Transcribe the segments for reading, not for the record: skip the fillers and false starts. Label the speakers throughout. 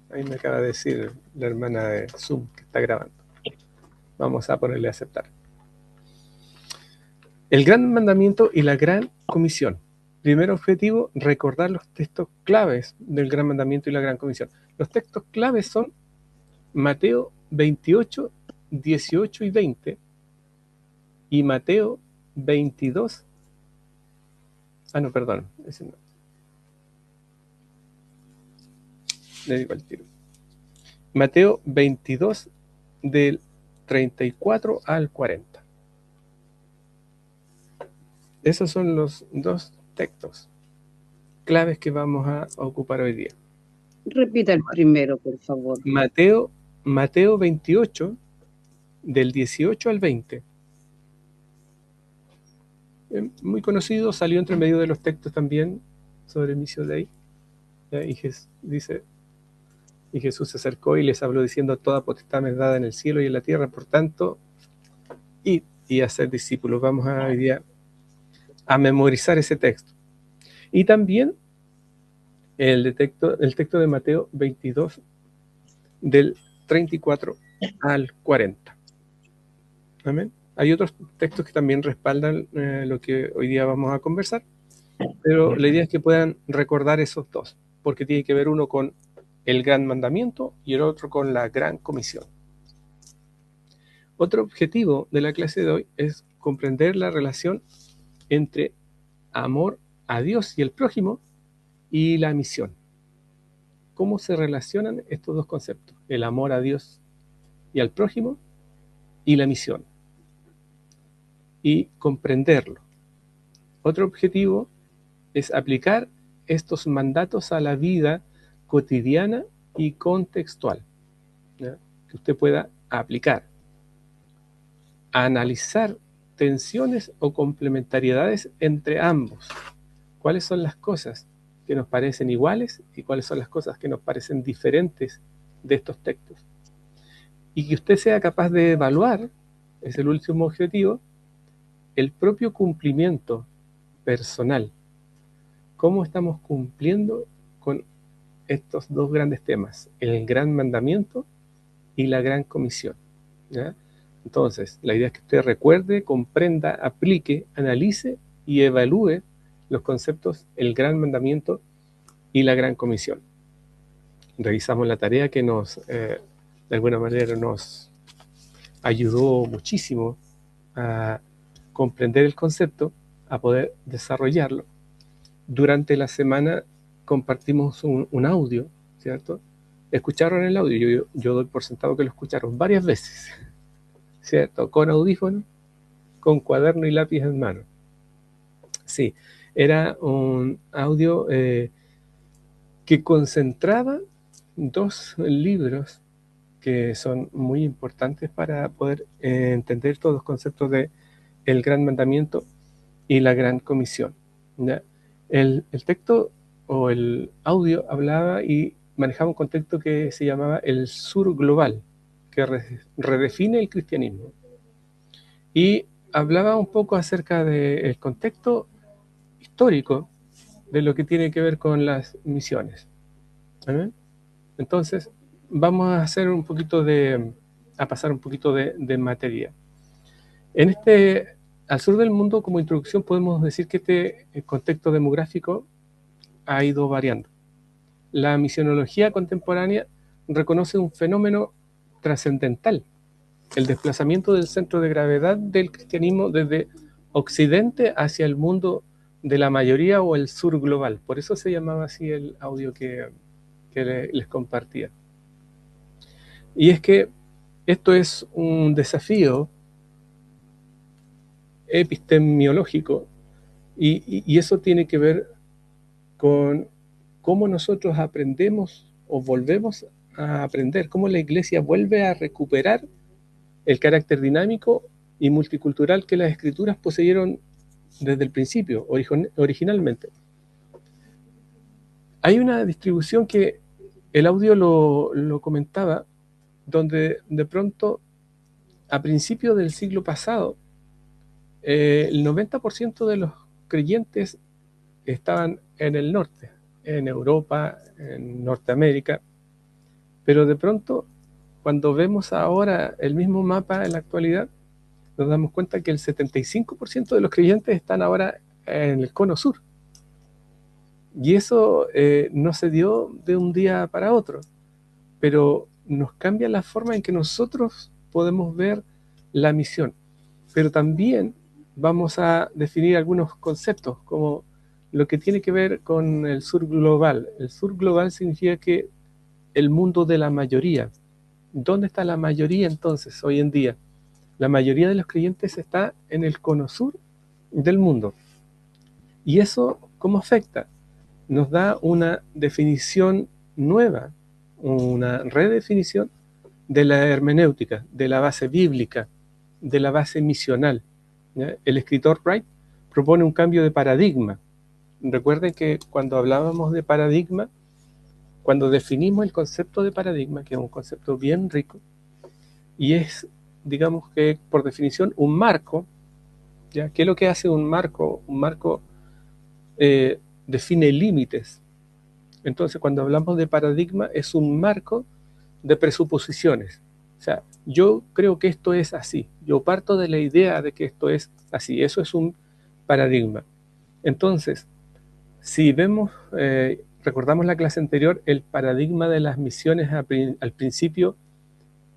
Speaker 1: Ahí me acaba de decir la hermana de Zoom que está grabando. Vamos a ponerle a aceptar. El gran mandamiento y la gran comisión. Primer objetivo, recordar los textos claves del gran mandamiento y la gran comisión. Los textos claves son Mateo 28, 18 y 20 y Mateo 22. No, perdón. Ese no. Le digo al tiro. Mateo 22 del 34 al 40. Esos son los dos textos claves que vamos a ocupar hoy día.
Speaker 2: Repita el primero, por favor.
Speaker 1: Mateo 28 del 18 al 20. Muy conocido, salió entre medio de los textos también sobre misión Dei. Y Jesús se acercó y les habló diciendo: toda potestad me es dada en el cielo y en la tierra, por tanto, id y hacer discípulos. Vamos a hoy día a memorizar ese texto. Y también el texto de Mateo 22 del 34 al 40. Amén. Hay otros textos que también respaldan lo que hoy día vamos a conversar, pero la idea es que puedan recordar esos dos, porque tiene que ver uno con el gran mandamiento y el otro con la gran comisión. Otro objetivo de la clase de hoy es comprender la relación entre amor a Dios y el prójimo y la misión. ¿Cómo se relacionan estos dos conceptos? El amor a Dios y al prójimo y la misión. Y comprenderlo. Otro objetivo es aplicar estos mandatos a la vida cotidiana y contextual, ¿ya? Que usted pueda aplicar. Analizar tensiones o complementariedades entre ambos. ¿Cuáles son las cosas que nos parecen iguales y cuáles son las cosas que nos parecen diferentes de estos textos? Y que usted sea capaz de evaluar, es el último objetivo, el propio cumplimiento personal. ¿Cómo estamos cumpliendo con estos dos grandes temas? El gran mandamiento y la gran comisión, ¿ya? Entonces, la idea es que usted recuerde, comprenda, aplique, analice y evalúe los conceptos, el gran mandamiento y la gran comisión. Revisamos la tarea que de alguna manera nos ayudó muchísimo a comprender el concepto, a poder desarrollarlo. Durante la semana compartimos un audio, ¿cierto? Escucharon el audio, yo doy por sentado que lo escucharon varias veces, ¿cierto? Con audífono, con cuaderno y lápiz en mano. Sí, era un audio que concentraba dos libros que son muy importantes para poder entender todos los conceptos de el gran mandamiento y la gran comisión, ¿ya? El texto o el audio hablaba y manejaba un concepto que se llamaba el sur global, que redefine el cristianismo. Y hablaba un poco acerca del contexto histórico de lo que tiene que ver con las misiones. ¿Amén? Entonces, vamos a hacer a pasar un poquito de materia. Al sur del mundo, como introducción, podemos decir que este contexto demográfico ha ido variando. La misionología contemporánea reconoce un fenómeno trascendental, el desplazamiento del centro de gravedad del cristianismo desde Occidente hacia el mundo de la mayoría o el sur global. Por eso se llamaba así el audio que les compartía. Y es que esto es un desafío epistemiológico y eso tiene que ver con cómo nosotros aprendemos o volvemos a aprender, cómo la iglesia vuelve a recuperar el carácter dinámico y multicultural que las escrituras poseyeron desde el principio, originalmente. Hay una distribución que el audio lo comentaba, donde de pronto, a principios del siglo pasado, el 90% de los creyentes estaban en el norte, en Europa, en Norteamérica, Pero de pronto, cuando vemos ahora el mismo mapa en la actualidad, nos damos cuenta que el 75% de los creyentes están ahora en el cono sur. Y eso no se dio de un día para otro, pero nos cambia la forma en que nosotros podemos ver la misión. Pero también vamos a definir algunos conceptos, como lo que tiene que ver con el sur global. El sur global significa que el mundo de la mayoría. ¿Dónde está la mayoría entonces hoy en día? La mayoría de los creyentes está en el cono sur del mundo. ¿Y eso cómo afecta? Nos da una definición nueva, una redefinición de la hermenéutica, de la base bíblica, de la base misional. ¿Ya? El escritor Wright propone un cambio de paradigma. Recuerden que cuando hablábamos de paradigma, cuando definimos el concepto de paradigma, que es un concepto bien rico, y es, digamos que por definición, un marco, ¿ya? ¿Qué es lo que hace un marco? Un marco define límites. Entonces, cuando hablamos de paradigma, es un marco de presuposiciones. O sea, yo creo que esto es así. Yo parto de la idea de que esto es así. Eso es un paradigma. Entonces, si vemos, recordamos la clase anterior, el paradigma de las misiones al principio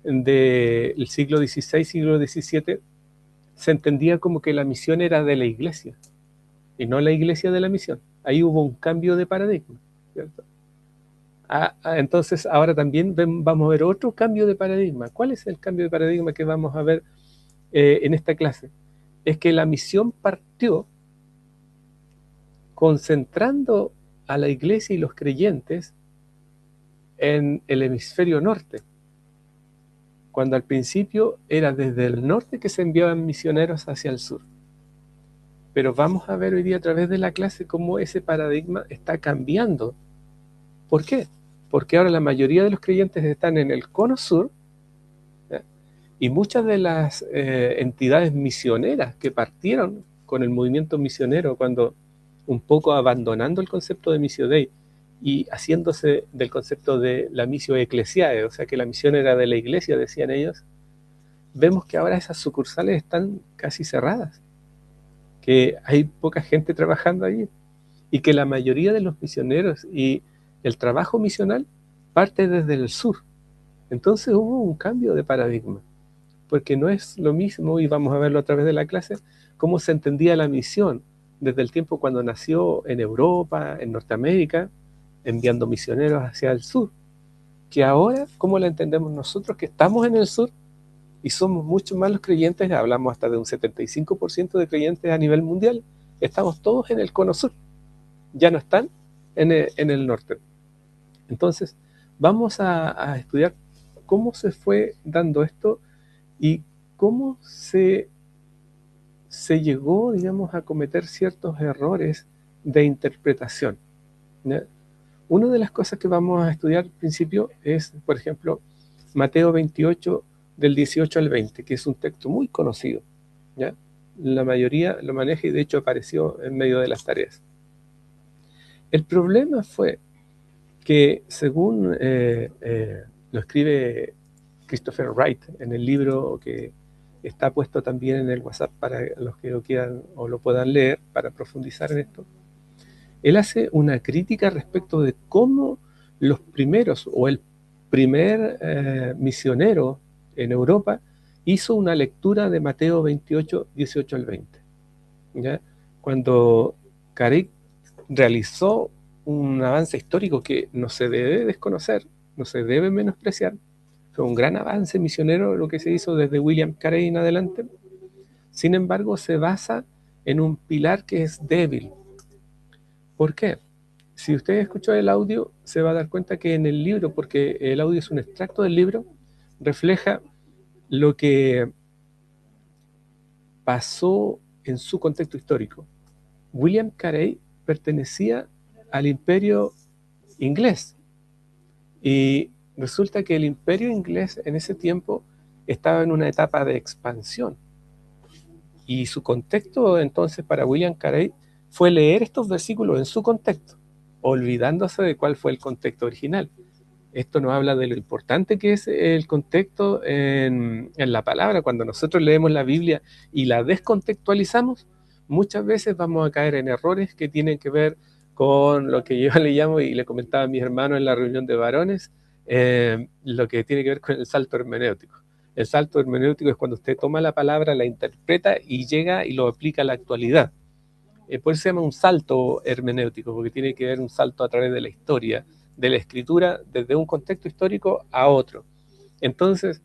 Speaker 1: del siglo XVI, siglo XVII, se entendía como que la misión era de la iglesia y no la iglesia de la misión. Ahí hubo un cambio de paradigma, ¿cierto? Entonces ahora también vamos a ver otro cambio de paradigma. ¿Cuál es el cambio de paradigma que vamos a ver en esta clase? Es que la misión partió concentrando a la iglesia y los creyentes en el hemisferio norte, cuando al principio era desde el norte que se enviaban misioneros hacia el sur. Pero vamos a ver hoy día a través de la clase cómo ese paradigma está cambiando. ¿Por qué? Porque ahora la mayoría de los creyentes están en el cono sur, ¿ya? Y muchas de las entidades misioneras que partieron con el movimiento misionero, cuando un poco abandonando el concepto de Missio Dei y haciéndose del concepto de la Missio Ecclesiae, o sea que la misión era de la iglesia, decían ellos, vemos que ahora esas sucursales están casi cerradas, que hay poca gente trabajando allí y que la mayoría de los misioneros y el trabajo misional parte desde el sur. Entonces hubo un cambio de paradigma, porque no es lo mismo, y vamos a verlo a través de la clase, cómo se entendía la misión desde el tiempo cuando nació en Europa, en Norteamérica, enviando misioneros hacia el sur, que ahora, ¿cómo la entendemos nosotros que estamos en el sur y somos mucho más los creyentes? Hablamos hasta de un 75% de creyentes a nivel mundial, estamos todos en el cono sur, ya no están en el norte. Entonces, vamos a estudiar cómo se fue dando esto y cómo se llegó, digamos, a cometer ciertos errores de interpretación, ¿ya? Una de las cosas que vamos a estudiar al principio es, por ejemplo, Mateo 28, del 18 al 20, que es un texto muy conocido, ¿ya? La mayoría lo maneja y de hecho apareció en medio de las tareas. El problema fue que, según lo escribe Christopher Wright en el libro que está puesto también en el WhatsApp para los que lo quieran o lo puedan leer para profundizar en esto, él hace una crítica respecto de cómo los primeros o el primer misionero en Europa hizo una lectura de Mateo 28, 18 al 20, ¿ya? Cuando Carey realizó un avance histórico que no se debe desconocer, no se debe menospreciar. Fue un gran avance misionero lo que se hizo desde William Carey en adelante. Sin embargo, se basa en un pilar que es débil. ¿Por qué? Si usted escuchó el audio, se va a dar cuenta que en el libro, porque el audio es un extracto del libro, refleja lo que pasó en su contexto histórico. William Carey pertenecía al imperio inglés y resulta que el imperio inglés en ese tiempo estaba en una etapa de expansión y su contexto entonces para William Carey fue leer estos versículos en su contexto, olvidándose de cuál fue el contexto original. Esto nos habla de lo importante que es el contexto en la palabra. Cuando nosotros leemos la Biblia y la descontextualizamos, muchas veces vamos a caer en errores que tienen que ver con lo que yo le llamo, y le comentaba a mis hermanos en la reunión de varones, lo que tiene que ver con el salto hermenéutico. El salto hermenéutico es cuando usted toma la palabra, la interpreta y llega y lo aplica a la actualidad. Por eso se llama un salto hermenéutico, porque tiene que ver un salto a través de la historia, de la escritura, desde un contexto histórico a otro. Entonces,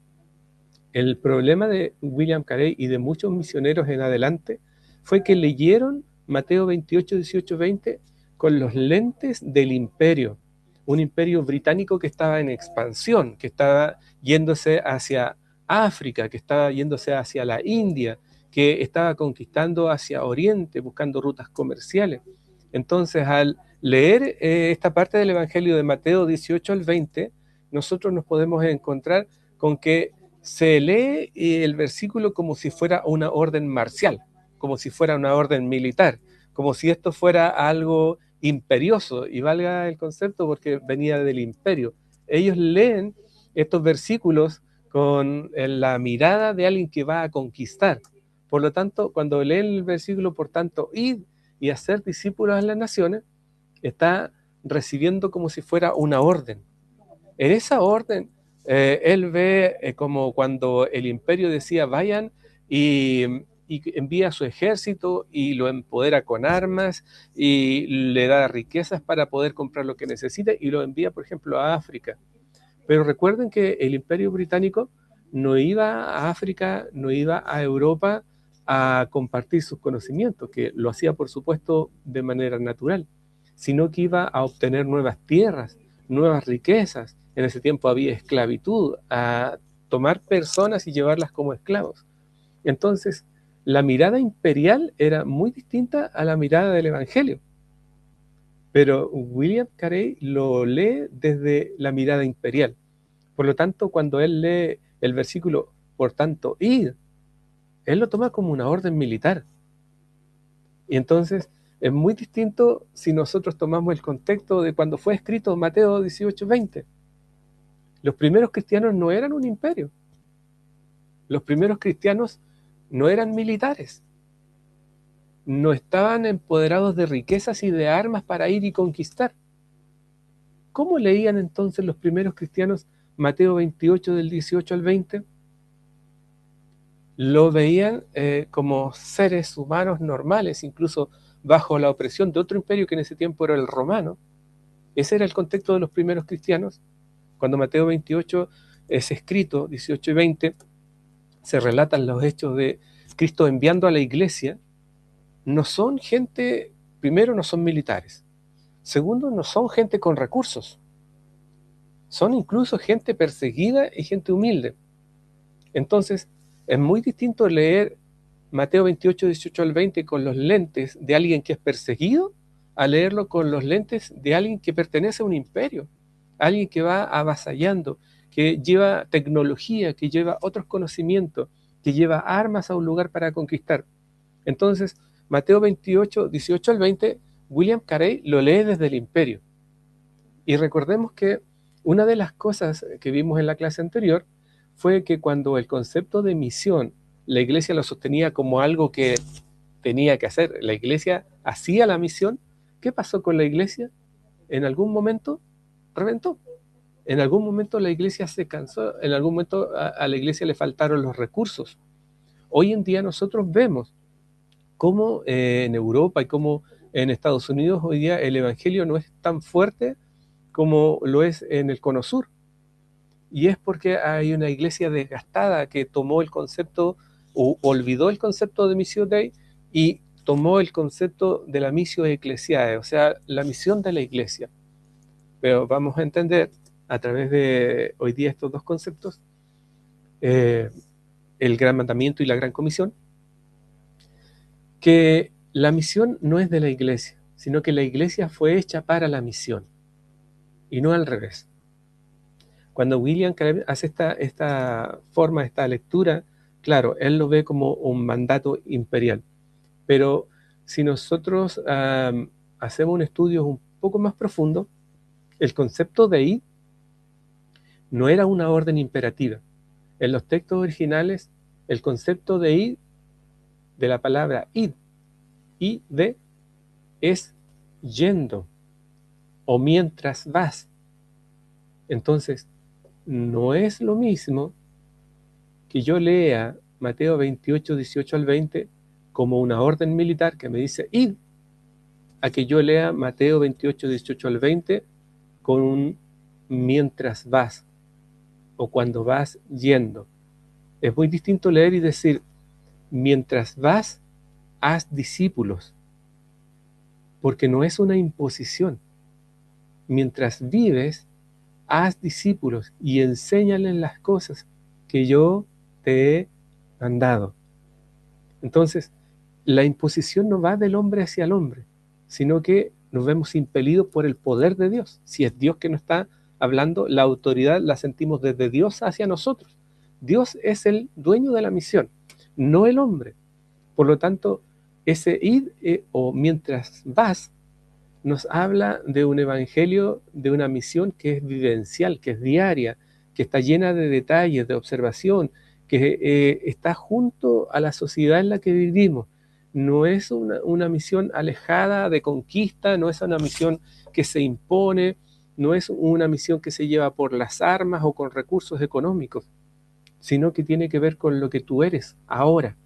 Speaker 1: el problema de William Carey y de muchos misioneros en adelante fue que leyeron Mateo 28, 18, 20 con los lentes del imperio, un imperio británico que estaba en expansión, que estaba yéndose hacia África, que estaba yéndose hacia la India, que estaba conquistando hacia Oriente, buscando rutas comerciales. Entonces, al leer esta parte del Evangelio de Mateo 18 al 20, nosotros nos podemos encontrar con que se lee el versículo como si fuera una orden marcial, como si fuera una orden militar, como si esto fuera algo imperioso, y valga el concepto porque venía del imperio. Ellos leen estos versículos con la mirada de alguien que va a conquistar. Por lo tanto, cuando leen el versículo, por tanto, id y hacer discípulos a las naciones, está recibiendo como si fuera una orden. En esa orden, él ve como cuando el imperio decía vayan y envía a su ejército y lo empodera con armas y le da riquezas para poder comprar lo que necesita y lo envía, por ejemplo, a África. Pero recuerden que el imperio británico no iba a África, no iba a Europa a compartir sus conocimientos, que lo hacía, por supuesto, de manera natural, sino que iba a obtener nuevas tierras, nuevas riquezas. En ese tiempo había esclavitud, a tomar personas y llevarlas como esclavos. Entonces, la mirada imperial era muy distinta a la mirada del Evangelio. Pero William Carey lo lee desde la mirada imperial. Por lo tanto, cuando él lee el versículo, por tanto, id, él lo toma como una orden militar. Y entonces es muy distinto si nosotros tomamos el contexto de cuando fue escrito Mateo 18, 20. Los primeros cristianos no eran un imperio. Los primeros cristianos no eran militares. No estaban empoderados de riquezas y de armas para ir y conquistar. ¿Cómo leían entonces los primeros cristianos Mateo 28 del 18 al 20? Lo veían como seres humanos normales, incluso bajo la opresión de otro imperio que en ese tiempo era el romano. Ese era el contexto de los primeros cristianos. Cuando Mateo 28 es escrito, 18 y 20, se relatan los hechos de Cristo enviando a la iglesia. No son gente, primero no son militares, segundo no son gente con recursos, son incluso gente perseguida y gente humilde. Entonces, es muy distinto leer Mateo 28, 18 al 20 con los lentes de alguien que es perseguido a leerlo con los lentes de alguien que pertenece a un imperio, alguien que va avasallando, que lleva tecnología, que lleva otros conocimientos, que lleva armas a un lugar para conquistar. Entonces, Mateo 28, 18 al 20, William Carey lo lee desde el imperio. Y recordemos que una de las cosas que vimos en la clase anterior fue que cuando el concepto de misión, la iglesia lo sostenía como algo que tenía que hacer, la iglesia hacía la misión. ¿Qué pasó con la iglesia? En algún momento reventó. En algún momento la iglesia se cansó, en algún momento a la iglesia le faltaron los recursos. Hoy en día nosotros vemos cómo en Europa y cómo en Estados Unidos hoy día el evangelio no es tan fuerte como lo es en el Cono Sur. Y es porque hay una iglesia desgastada que tomó el concepto, o olvidó el concepto de Missio Dei y tomó el concepto de la Missio Ecclesiae, o sea, la misión de la iglesia. Pero vamos a entender a través de hoy día estos dos conceptos, el gran mandamiento y la gran comisión, que la misión no es de la iglesia, sino que la iglesia fue hecha para la misión y no al revés. Cuando William Carey hace esta forma, esta lectura, claro, él lo ve como un mandato imperial. Pero si nosotros hacemos un estudio un poco más profundo, el concepto de ir No era una orden imperativa. En los textos originales, el concepto de id, de la palabra id, es yendo o mientras vas. Entonces, no es lo mismo que yo lea Mateo 28, 18 al 20 como una orden militar que me dice id, a que yo lea Mateo 28, 18 al 20 con un mientras vas o cuando vas yendo. Es muy distinto leer y decir, mientras vas, haz discípulos, porque no es una imposición. Mientras vives, haz discípulos y enséñales las cosas que yo te he mandado. Entonces, la imposición no va del hombre hacia el hombre, sino que nos vemos impelidos por el poder de Dios. Si es Dios que nos está hablando, la autoridad la sentimos desde Dios hacia nosotros. Dios es el dueño de la misión, no el hombre. Por lo tanto, ese ir o mientras vas nos habla de un evangelio, de una misión que es vivencial, que es diaria, que está llena de detalles, de observación, que está junto a la sociedad en la que vivimos. No es una misión alejada de conquista, no es una misión que se impone, no es una misión que se lleva por las armas o con recursos económicos, sino que tiene que ver con lo que tú eres ahora.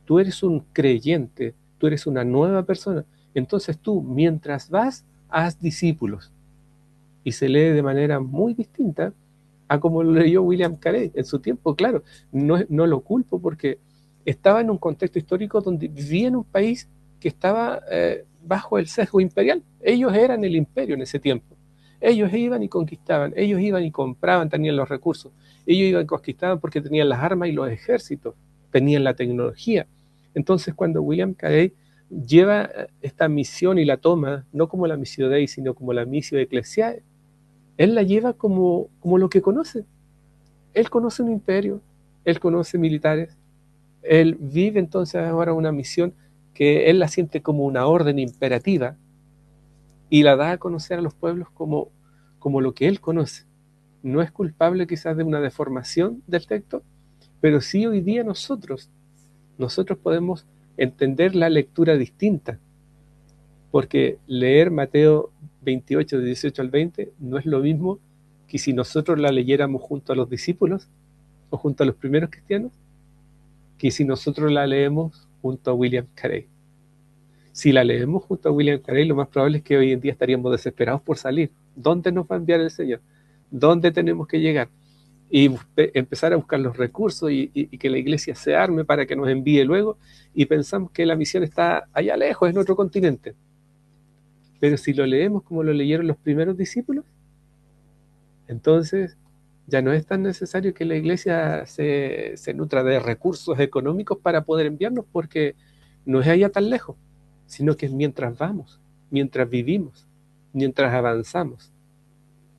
Speaker 1: Tú eres un creyente, tú eres una nueva persona. Entonces tú, mientras vas, haz discípulos. Y se lee de manera muy distinta a como lo leyó William Carey en su tiempo. Claro, no lo culpo porque estaba en un contexto histórico donde vivía en un país que estaba bajo el sesgo imperial. Ellos eran el imperio en ese tiempo. Ellos iban y conquistaban, ellos iban y compraban, tenían los recursos. Ellos iban y conquistaban porque tenían las armas y los ejércitos, tenían la tecnología. Entonces, cuando William Carey lleva esta misión y la toma, no como la missio Dei, sino como la missio Ecclesiae, él la lleva como lo que conoce. Él conoce un imperio, él conoce militares, él vive entonces ahora una misión que él la siente como una orden imperativa y la da a conocer a los pueblos como lo que él conoce. No es culpable quizás de una deformación del texto, pero sí hoy día nosotros podemos entender la lectura distinta, porque leer Mateo 28, de 18 al 20 no es lo mismo que si nosotros la leyéramos junto a los discípulos o junto a los primeros cristianos, que si nosotros la leemos junto a William Carey. Si la leemos junto a William Carey, lo más probable es que hoy en día estaríamos desesperados por salir. ¿Dónde nos va a enviar el Señor? ¿Dónde tenemos que llegar? Y empezar a buscar los recursos y que la iglesia se arme para que nos envíe luego, y pensamos que la misión está allá lejos, en otro continente. Pero si lo leemos como lo leyeron los primeros discípulos, entonces ya no es tan necesario que la iglesia se nutra de recursos económicos para poder enviarnos, porque no es allá tan lejos, sino que es mientras vamos, mientras vivimos, mientras avanzamos.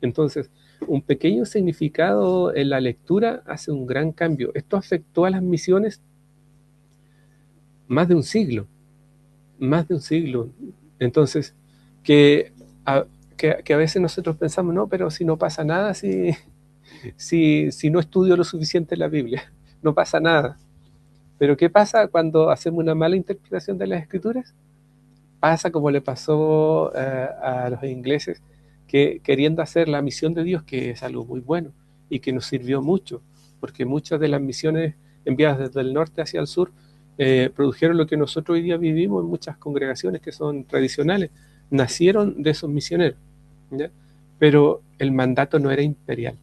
Speaker 1: Entonces, un pequeño significado en la lectura hace un gran cambio. Esto afectó a las misiones más de un siglo, más de un siglo. Entonces, que a veces nosotros pensamos, no, pero si no pasa nada, si no estudio lo suficiente la Biblia, no pasa nada. Pero ¿qué pasa cuando hacemos una mala interpretación de las Escrituras? Pasa como le pasó a los ingleses, que queriendo hacer la misión de Dios, que es algo muy bueno y que nos sirvió mucho, porque muchas de las misiones enviadas desde el norte hacia el sur produjeron lo que nosotros hoy día vivimos en muchas congregaciones que son tradicionales, nacieron de esos misioneros, ¿ya? Pero el mandato no era imperial,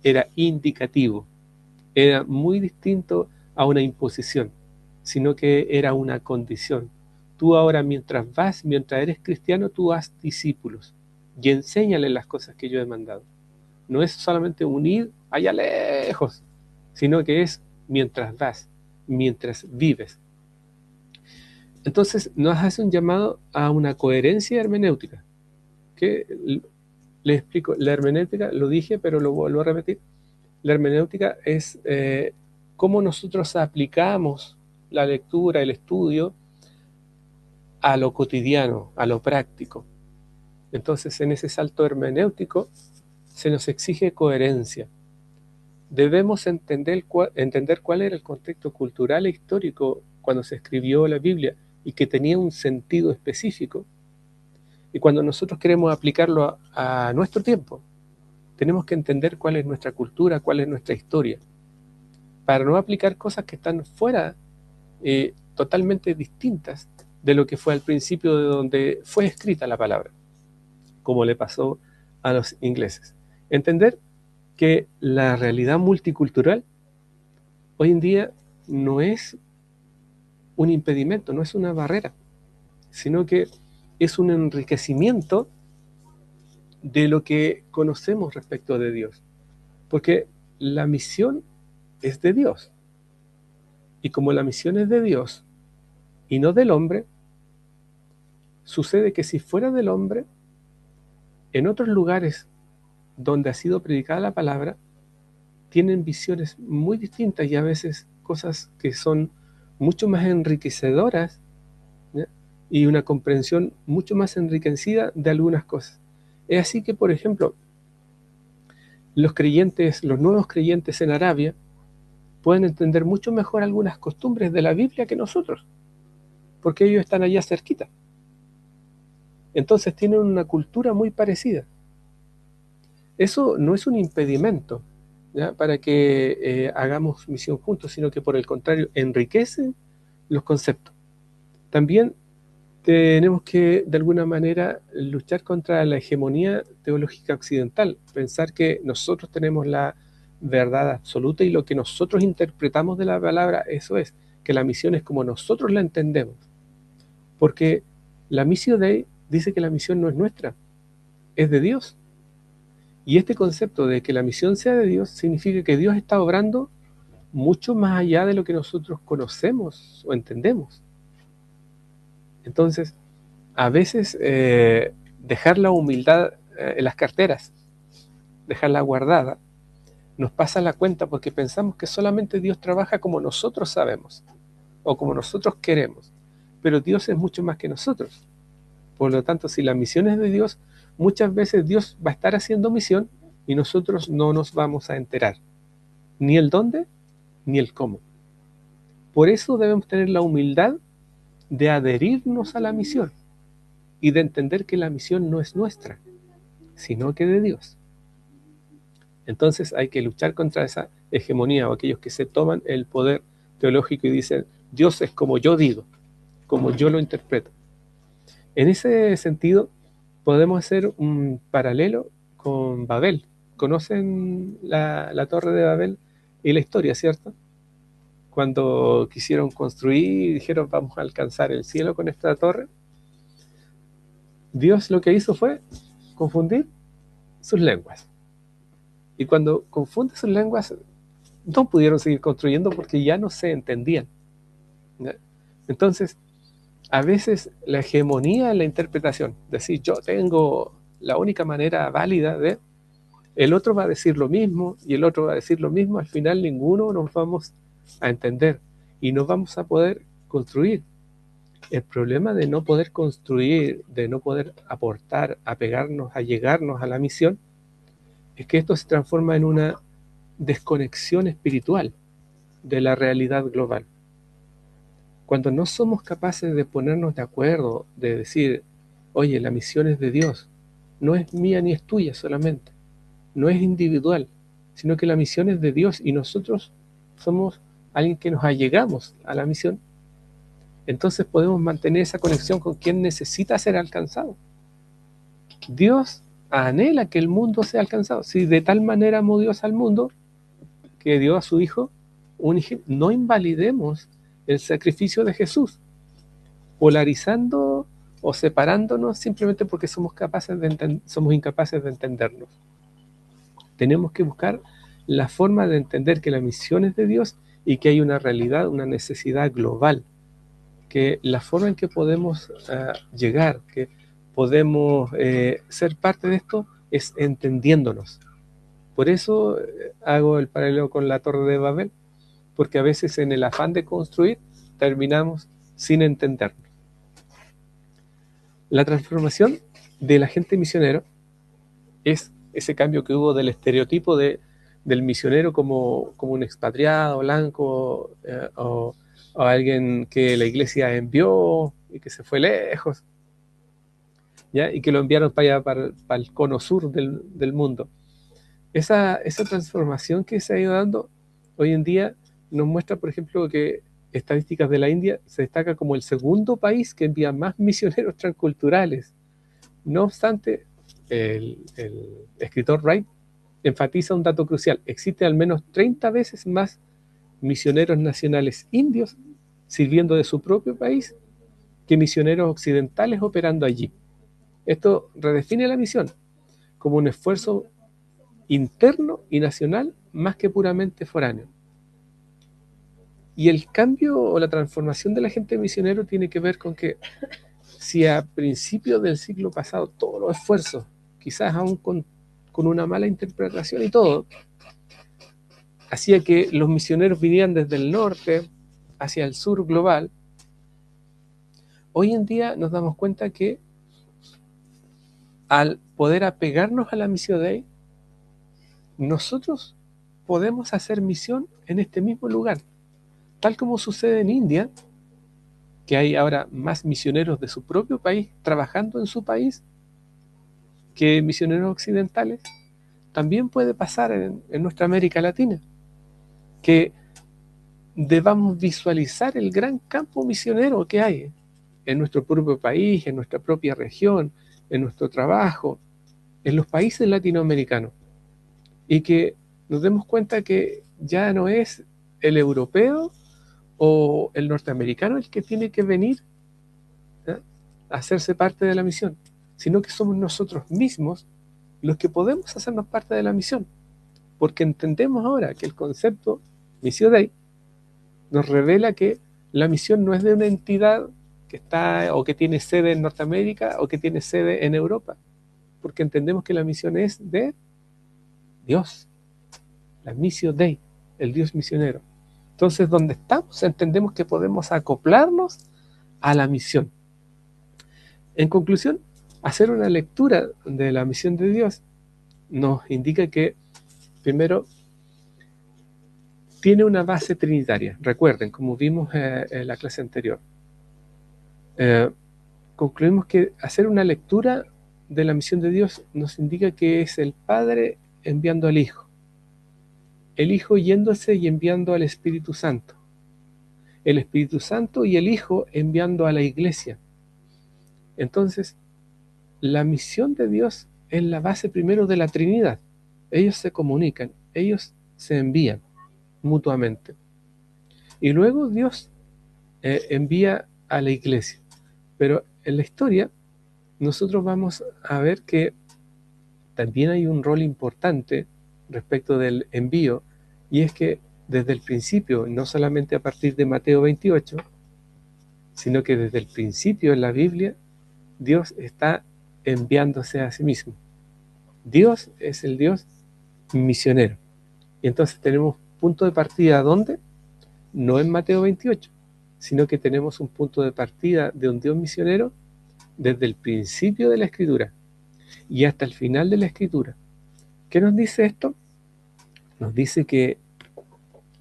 Speaker 1: era indicativo, era muy distinto a una imposición, sino que era una condición. Tú ahora, mientras eres cristiano, tú haz discípulos y enséñale las cosas que yo he mandado. No es solamente unir allá lejos, sino que es mientras vas, mientras vives. Entonces nos hace un llamado a una coherencia hermenéutica, que les explico. La hermenéutica, lo dije, pero lo vuelvo a repetir. La hermenéutica es cómo nosotros aplicamos la lectura, el estudio, a lo cotidiano, a lo práctico. Entonces, en ese salto hermenéutico, se nos exige coherencia. Debemos entender cuál era el contexto cultural e histórico cuando se escribió la Biblia y que tenía un sentido específico. Y cuando nosotros queremos aplicarlo a nuestro tiempo, tenemos que entender cuál es nuestra cultura, cuál es nuestra historia, para no aplicar cosas que están fuera, totalmente distintas de lo que fue al principio de donde fue escrita la palabra, como le pasó a los ingleses. Entender que la realidad multicultural hoy en día no es un impedimento, no es una barrera, sino que es un enriquecimiento de lo que conocemos respecto de Dios. Porque la misión es de Dios. Y como la misión es de Dios y no del hombre, sucede que si fuera del hombre, en otros lugares donde ha sido predicada la palabra, tienen visiones muy distintas y a veces cosas que son mucho más enriquecedoras, ¿ya? Y una comprensión mucho más enriquecida de algunas cosas. Es así que, por ejemplo, los nuevos creyentes en Arabia, pueden entender mucho mejor algunas costumbres de la Biblia que nosotros, porque ellos están allá cerquita. Entonces tienen una cultura muy parecida. Eso no es un impedimento, ¿ya?, para que hagamos misión juntos, sino que por el contrario, enriquecen los conceptos. También tenemos que, de alguna manera, luchar contra la hegemonía teológica occidental, pensar que nosotros tenemos la verdad absoluta y lo que nosotros interpretamos de la palabra, eso es, que la misión es como nosotros la entendemos. Porque la Missio Dei dice que la misión no es nuestra, es de Dios. Y este concepto de que la misión sea de Dios significa que Dios está obrando mucho más allá de lo que nosotros conocemos o entendemos. Entonces, a veces dejar la humildad en las carteras, dejarla guardada, nos pasa la cuenta porque pensamos que solamente Dios trabaja como nosotros sabemos o como nosotros queremos, pero Dios es mucho más que nosotros. Por lo tanto, si la misión es de Dios, muchas veces Dios va a estar haciendo misión y nosotros no nos vamos a enterar, ni el dónde, ni el cómo. Por eso debemos tener la humildad de adherirnos a la misión y de entender que la misión no es nuestra, sino que de Dios. Entonces hay que luchar contra esa hegemonía o aquellos que se toman el poder teológico y dicen, Dios es como yo digo, como yo lo interpreto. En ese sentido, podemos hacer un paralelo con Babel. ¿Conocen la Torre de Babel y la historia, cierto? Cuando quisieron construir y dijeron, vamos a alcanzar el cielo con esta torre, Dios lo que hizo fue confundir sus lenguas. Y cuando confunde sus lenguas, no pudieron seguir construyendo porque ya no se entendían, ¿ya? Entonces, a veces la hegemonía en la interpretación, decir yo tengo la única manera válida de, el otro va a decir lo mismo y el otro va a decir lo mismo, al final ninguno nos vamos a entender y no vamos a poder construir. El problema de no poder construir, de no poder aportar, apegarnos, allegarnos a la misión, es que esto se transforma en una desconexión espiritual de la realidad global. Cuando no somos capaces de ponernos de acuerdo, de decir, oye, la misión es de Dios, no es mía ni es tuya solamente, no es individual, sino que la misión es de Dios y nosotros somos alguien que nos allegamos a la misión, entonces podemos mantener esa conexión con quien necesita ser alcanzado. Dios anhela que el mundo sea alcanzado. Si de tal manera amó Dios al mundo, que dio a su Hijo unigénito, no invalidemos el sacrificio de Jesús, polarizando o separándonos simplemente porque somos incapaces de entendernos. Tenemos que buscar la forma de entender que la misión es de Dios y que hay una realidad, una necesidad global, que la forma en que podemos llegar, que podemos ser parte de esto es entendiéndonos. Por eso hago el paralelo con la Torre de Babel, porque a veces en el afán de construir terminamos sin entendernos. La transformación del agente misionero es ese cambio que hubo del estereotipo del misionero como un expatriado blanco o alguien que la iglesia envió y que se fue lejos, ¿ya? Y que lo enviaron para allá, para el cono sur del mundo. Esa transformación que se ha ido dando hoy en día nos muestra, por ejemplo, que estadísticas de la India se destaca como el segundo país que envía más misioneros transculturales. No obstante, el escritor Wright enfatiza un dato crucial: existe al menos 30 veces más misioneros nacionales indios sirviendo de su propio país que misioneros occidentales operando allí. Esto redefine la misión como un esfuerzo interno y nacional más que puramente foráneo. Y el cambio o la transformación del agente misionero tiene que ver con que si a principios del siglo pasado todos los esfuerzos, quizás aún con una mala interpretación y todo, hacía que los misioneros vinieran desde el norte hacia el sur global, hoy en día nos damos cuenta que al poder apegarnos a la Missio Dei, nosotros podemos hacer misión en este mismo lugar, tal como sucede en India, que hay ahora más misioneros de su propio país trabajando en su país que misioneros occidentales. También puede pasar en nuestra América Latina, que debamos visualizar el gran campo misionero que hay en nuestro propio país, en nuestra propia región, en nuestro trabajo, en los países latinoamericanos, y que nos demos cuenta que ya no es el europeo o el norteamericano el que tiene que venir, ¿eh?, a hacerse parte de la misión, sino que somos nosotros mismos los que podemos hacernos parte de la misión, porque entendemos ahora que el concepto Missio Dei nos revela que la misión no es de una entidad que está o que tiene sede en Norteamérica o que tiene sede en Europa, porque entendemos que la misión es de Dios, la Missio Dei, el Dios misionero. Entonces, donde estamos, entendemos que podemos acoplarnos a la misión. En conclusión, hacer una lectura de la misión de Dios nos indica que, primero, tiene una base trinitaria. Recuerden, como vimos en la clase anterior, concluimos que hacer una lectura de la misión de Dios nos indica que es el Padre enviando al Hijo, el Hijo yéndose y enviando al Espíritu Santo, el Espíritu Santo y el Hijo enviando a la Iglesia. Entonces, la misión de Dios es la base primero de la Trinidad. Ellos se comunican, ellos se envían mutuamente. Y luego Dios envía a la Iglesia. Pero en la historia nosotros vamos a ver que también hay un rol importante respecto del envío, y es que desde el principio, no solamente a partir de Mateo 28, sino que desde el principio en la Biblia, Dios está enviándose a sí mismo. Dios es el Dios misionero. Y entonces tenemos punto de partida, ¿dónde? No en Mateo 28, sino que tenemos un punto de partida de un Dios misionero desde el principio de la Escritura y hasta el final de la Escritura. ¿Qué nos dice esto? Nos dice que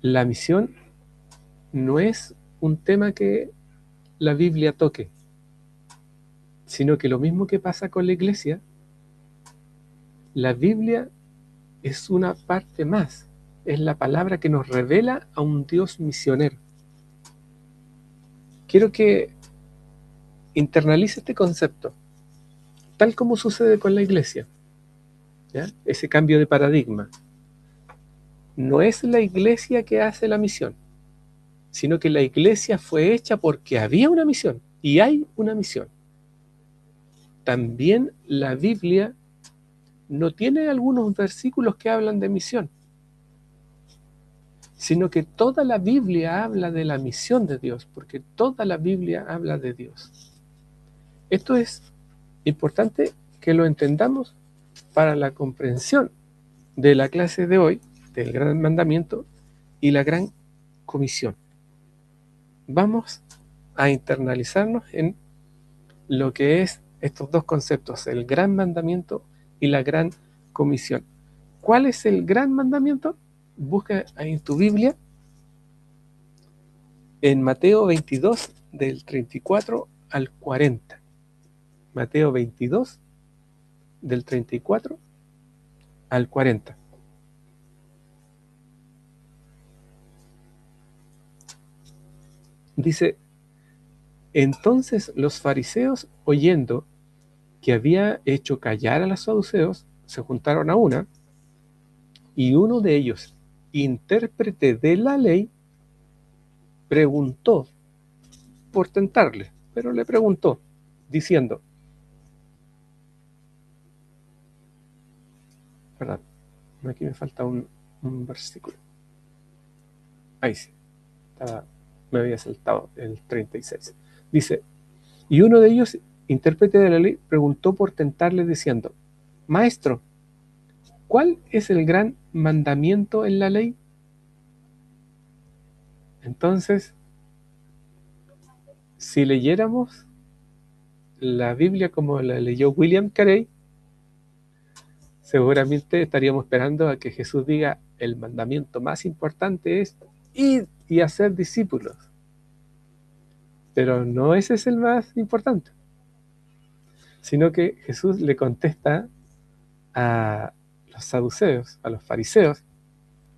Speaker 1: la misión no es un tema que la Biblia toque, sino que lo mismo que pasa con la iglesia, la Biblia es una parte más, es la palabra que nos revela a un Dios misionero. Quiero que internalice este concepto, tal como sucede con la iglesia, ¿ya? Ese cambio de paradigma. No es la iglesia que hace la misión, sino que la iglesia fue hecha porque había una misión, y hay una misión. También la Biblia no tiene algunos versículos que hablan de misión, sino que toda la Biblia habla de la misión de Dios, porque toda la Biblia habla de Dios. Esto es importante que lo entendamos para la comprensión de la clase de hoy, del gran mandamiento y la gran comisión. Vamos a internalizarnos en lo que es estos dos conceptos, el gran mandamiento y la gran comisión. ¿Cuál es el gran mandamiento? Busca ahí en tu Biblia, en Mateo 22, del 34 al 40. Mateo 22, del 34 al 40. Dice: entonces los fariseos, oyendo que había hecho callar a los saduceos, se juntaron a una, y uno de ellos, intérprete de la ley, preguntó por tentarle, pero le preguntó, diciendo, perdón, aquí me falta un versículo. Ahí sí, me había saltado el 36. Dice, y uno de ellos, intérprete de la ley, preguntó por tentarle diciendo, Maestro, ¿cuál es el gran mandamiento en la ley? Entonces, si leyéramos la Biblia como la leyó William Carey, seguramente estaríamos esperando a que Jesús diga, el mandamiento más importante es ir y hacer discípulos. Pero no ese es el más importante, sino que Jesús le contesta a los saduceos, a los fariseos,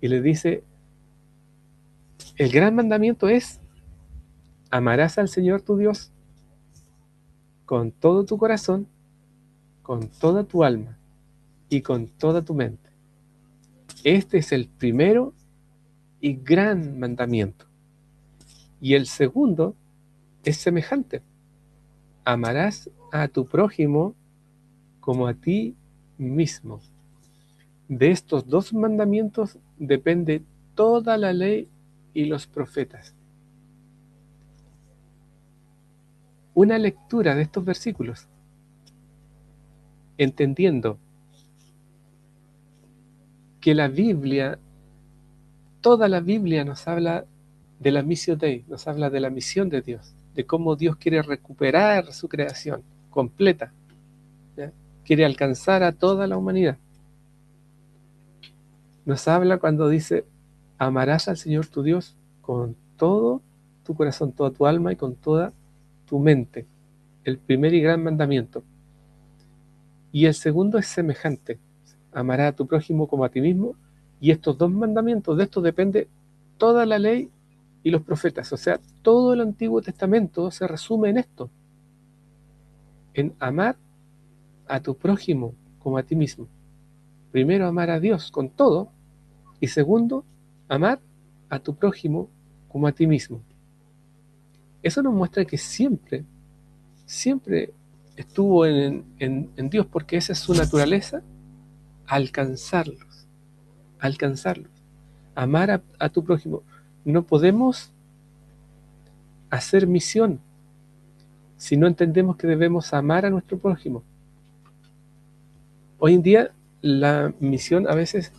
Speaker 1: y les dice, el gran mandamiento es, amarás al Señor tu Dios con todo tu corazón, con toda tu alma y con toda tu mente. Este es el primero y gran mandamiento. Y el segundo es semejante. Amarás a tu prójimo como a ti mismo. De estos dos mandamientos depende toda la ley y los profetas. Una lectura de estos versículos, entendiendo que la Biblia, toda la Biblia nos habla de la Missio Dei, nos habla de la misión de Dios, de cómo Dios quiere recuperar su creación completa, ¿ya? Quiere alcanzar a toda la humanidad. Nos habla cuando dice, amarás al Señor tu Dios con todo tu corazón, toda tu alma y con toda tu mente. El primer y gran mandamiento. Y el segundo es semejante. Amarás a tu prójimo como a ti mismo. Y estos dos mandamientos, de esto depende toda la ley y los profetas. O sea, todo el Antiguo Testamento se resume en esto. En amar a tu prójimo como a ti mismo. Primero, amar a Dios con todo. Y segundo, amar a tu prójimo como a ti mismo. Eso nos muestra que siempre estuvo en Dios, porque esa es su naturaleza, alcanzarlos. Amar a tu prójimo. No podemos hacer misión si no entendemos que debemos amar a nuestro prójimo. Hoy en día la misión a veces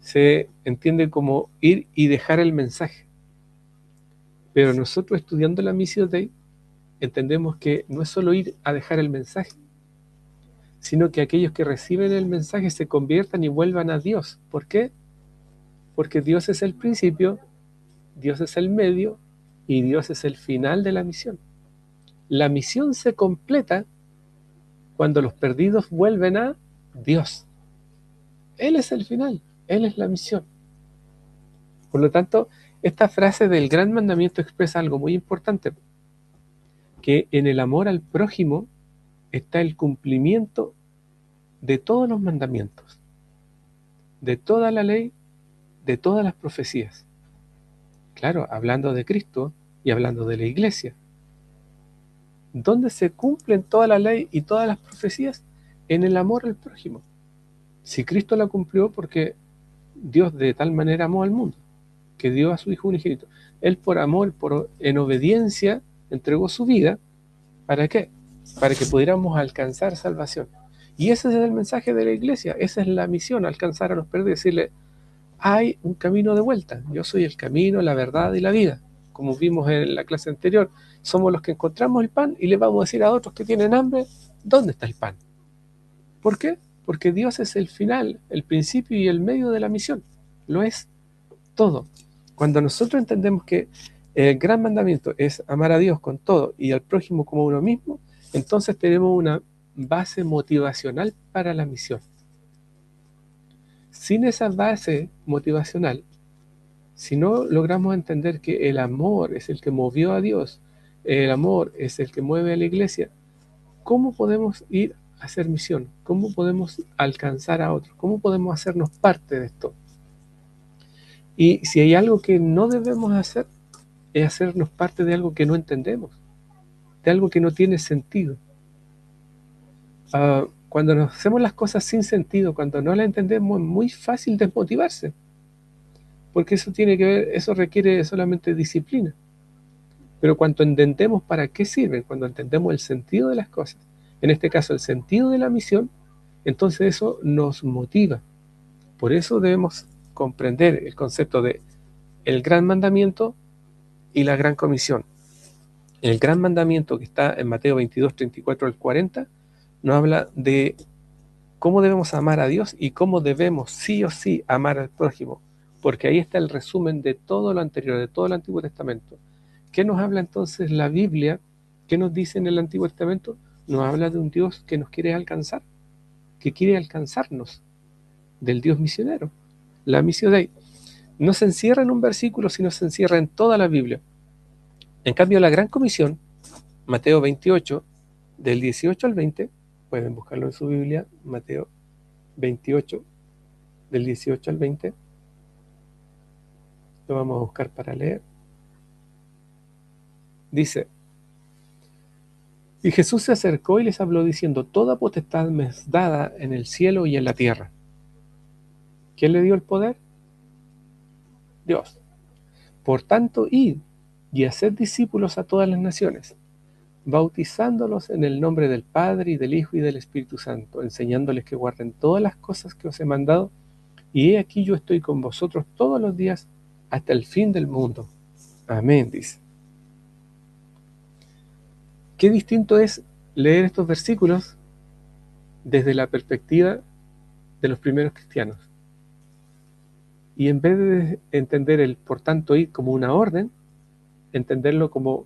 Speaker 1: se entiende como ir y dejar el mensaje. Pero nosotros estudiando la Missio Dei entendemos que no es solo ir a dejar el mensaje, sino que aquellos que reciben el mensaje se conviertan y vuelvan a Dios. ¿Por qué? Porque Dios es el principio, Dios es el medio y Dios es el final de la misión. La misión se completa cuando los perdidos vuelven a Dios. Él es el final, Él es la misión. Por lo tanto, esta frase del gran mandamiento expresa algo muy importante, que en el amor al prójimo está el cumplimiento de todos los mandamientos, de toda la ley, de todas las profecías. Claro, hablando de Cristo y hablando de la iglesia. ¿Dónde se cumplen toda la ley y todas las profecías? En el amor al prójimo. Si Cristo la cumplió, porque Dios de tal manera amó al mundo, que dio a su Hijo unigénito. Él por amor, en obediencia, entregó su vida. ¿Para qué? Para que pudiéramos alcanzar salvación. Y ese es el mensaje de la iglesia, esa es la misión, alcanzar a los perdidos, decirle, hay un camino de vuelta, yo soy el camino, la verdad y la vida. Como vimos en la clase anterior, somos los que encontramos el pan y le vamos a decir a otros que tienen hambre, ¿dónde está el pan? ¿Por qué? porque Dios es el final, el principio y el medio de la misión. Lo es todo. Cuando nosotros entendemos que el gran mandamiento es amar a Dios con todo y al prójimo como uno mismo, entonces tenemos una base motivacional para la misión. Sin esa base motivacional, si no logramos entender que el amor es el que movió a Dios, el amor es el que mueve a la iglesia, ¿cómo podemos ir a hacer misión? ¿Cómo podemos alcanzar a otros? ¿Cómo podemos hacernos parte de esto? Y si hay algo que no debemos hacer, es hacernos parte de algo que no entendemos, de algo que no tiene sentido. Cuando nos hacemos las cosas sin sentido, cuando no las entendemos, es muy fácil desmotivarse, porque eso requiere solamente disciplina. Pero cuando entendemos para qué sirven, cuando entendemos el sentido de las cosas, en este caso el sentido de la misión, entonces eso nos motiva. Por eso debemos comprender el concepto de el gran mandamiento y la gran comisión. El gran mandamiento que está en Mateo 22, 34 al 40, nos habla de cómo debemos amar a Dios y cómo debemos sí o sí amar al prójimo, porque ahí está el resumen de todo lo anterior, de todo el Antiguo Testamento. ¿Qué nos habla entonces la Biblia? ¿Qué nos dice en el Antiguo Testamento? Nos habla de un Dios que nos quiere alcanzar, que quiere alcanzarnos, del Dios misionero. La misión Dei no se encierra en un versículo, sino se encierra en toda la Biblia. En cambio, la Gran Comisión, Mateo 28, del 18 al 20, pueden buscarlo en su Biblia, Mateo 28, del 18 al 20, lo vamos a buscar para leer. Dice: y Jesús se acercó y les habló diciendo: toda potestad me es dada en el cielo y en la tierra. ¿Quién le dio el poder? Dios. Por tanto, id y haced discípulos a todas las naciones, bautizándolos en el nombre del Padre y del Hijo y del Espíritu Santo, enseñándoles que guarden todas las cosas que os he mandado, y he aquí yo estoy con vosotros todos los días hasta el fin del mundo. Amén, dice. Qué distinto es leer estos versículos desde la perspectiva de los primeros cristianos. Y en vez de entender el por tanto ir como una orden, entenderlo como